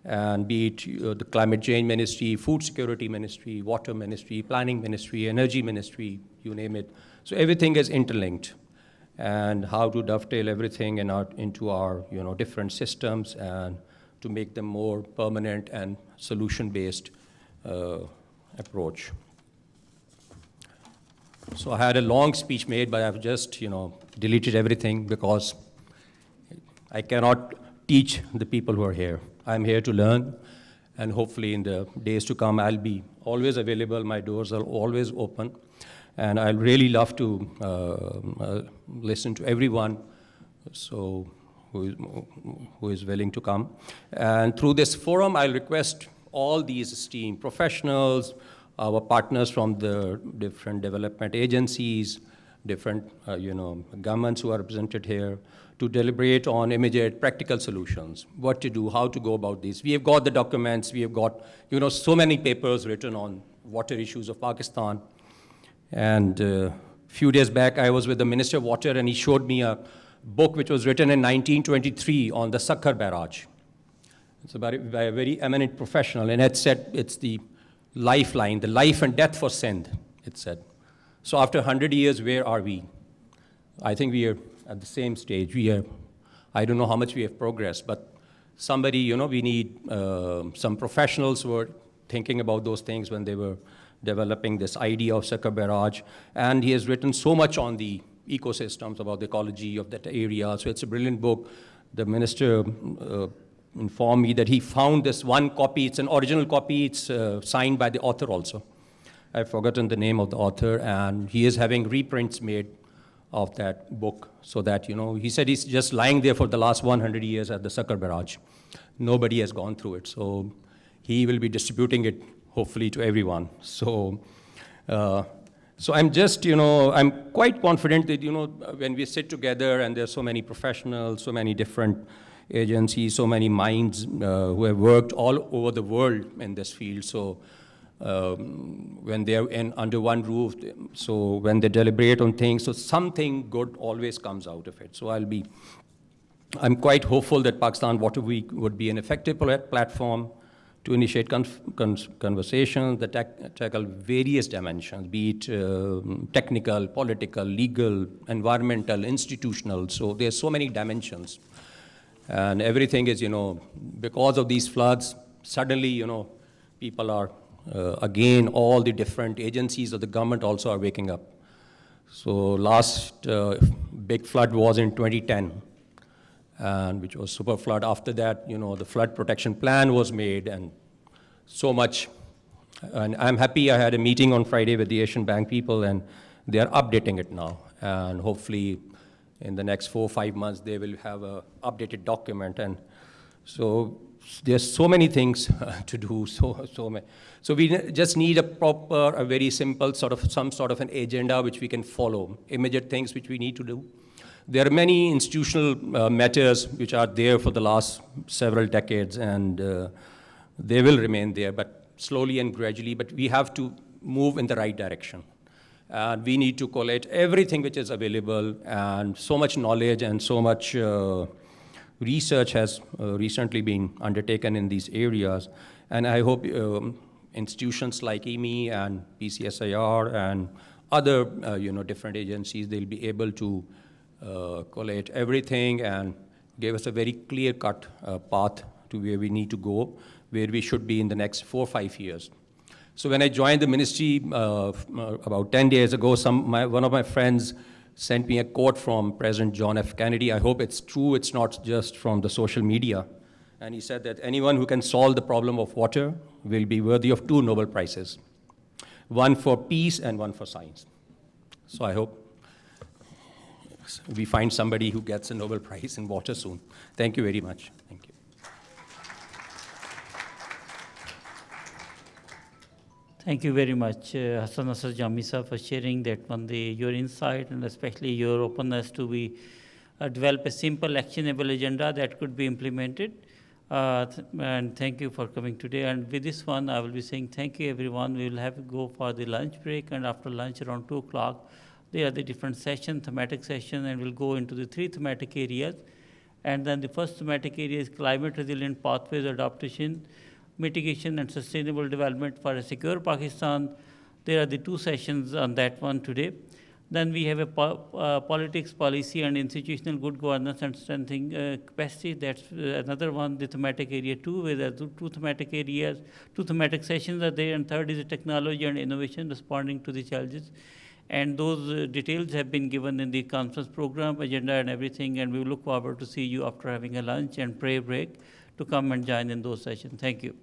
and be it the climate change ministry, food security ministry, water ministry, planning ministry, energy ministry, you name it. So everything is interlinked, and how to dovetail everything into our different systems and to make them more permanent and solution-based approach. So I had a long speech made, but I've just deleted everything because I cannot teach the people who are here. I'm here to learn, and hopefully in the days to come, I'll be always available. My doors are always open, and I'll really love to listen to everyone who is willing to come. And through this forum, I'll request all these esteemed professionals, our partners from the different development agencies, different governments who are represented here, to deliberate on immediate practical solutions, what to do, how to go about this. We have got the documents, we have got so many papers written on water issues of Pakistan. And a few days back, I was with the Minister of Water, and he showed me a book which was written in 1923 on the Sakhar Barrage. It's by a very eminent professional, and it said it's the lifeline, the life and death for Sindh, it said. So after 100 years, where are we? I think we are at the same stage. I don't know how much we have progressed, but somebody, we need some professionals who were thinking about those things when they were developing this idea of Sakhar Barrage. And he has written so much on the ecosystems, about the ecology of that area. So it's a brilliant book. The minister informed me that he found this one copy. It's an original copy. It's signed by the author also. I've forgotten the name of the author, and he is having reprints made of that book, so that, he said he's just lying there for the last 100 years at the Sakhar Barrage. Nobody has gone through it, so he will be distributing it, hopefully, to everyone. So I'm just, I'm quite confident that, when we sit together and there's so many professionals, so many different agencies, so many minds who have worked all over the world in this field. So when they're under one roof, so when they deliberate on things, so something good always comes out of it. So I'm quite hopeful that Pakistan Water Week would be an effective platform to initiate conversations that tackle various dimensions, be it technical, political, legal, environmental, institutional. So there's so many dimensions. And everything is, because of these floods, suddenly, people are, again, all the different agencies of the government also are waking up. So last big flood was in 2010, and which was super flood. After that, the flood protection plan was made, and so much. And I'm happy I had a meeting on Friday with the Asian Bank people, and they are updating it now. And hopefully, in the next 4 or 5 months, they will have an updated document. And so there's so many things to do, so many. So we just need a very simple some sort of an agenda which we can follow, immediate things which we need to do. There are many institutional matters which are there for the last several decades, and they will remain there, but slowly and gradually. But we have to move in the right direction. And we need to collate everything which is available, and so much knowledge and so much research has recently been undertaken in these areas. And I hope institutions like EMI and PCSIR and other different agencies, they'll be able to collate everything and give us a very clear-cut path to where we need to go, where we should be in the next 4 or 5 years. So when I joined the ministry about 10 days ago, one of my friends sent me a quote from President John F. Kennedy. I hope it's true, it's not just from the social media. And he said that anyone who can solve the problem of water will be worthy of 2 Nobel Prizes, one for peace and one for science. So I hope we find somebody who gets a Nobel Prize in water soon. Thank you very much. Thank you.
Thank you very much, Hassan Nasser Jamisa, for sharing that one, your insight and especially your openness to develop a simple, actionable agenda that could be implemented. And thank you for coming today. And with this one, I will be saying thank you, everyone. We will have to go for the lunch break, and after lunch around 2 o'clock, there are the different sessions, thematic sessions, and we'll go into the 3 thematic areas. And then the first thematic area is climate resilient pathways adaptation, mitigation and sustainable development for a secure Pakistan. There are the 2 sessions on that one today. Then we have a politics, policy, and institutional good governance and strengthening capacity. That's another one, the thematic area 2, where there are 2 thematic areas, 2 thematic sessions are there, and third is the technology and innovation responding to the challenges. And those details have been given in the conference program, agenda and everything, and we look forward to see you after having a lunch and prayer break to come and join in those sessions. Thank you.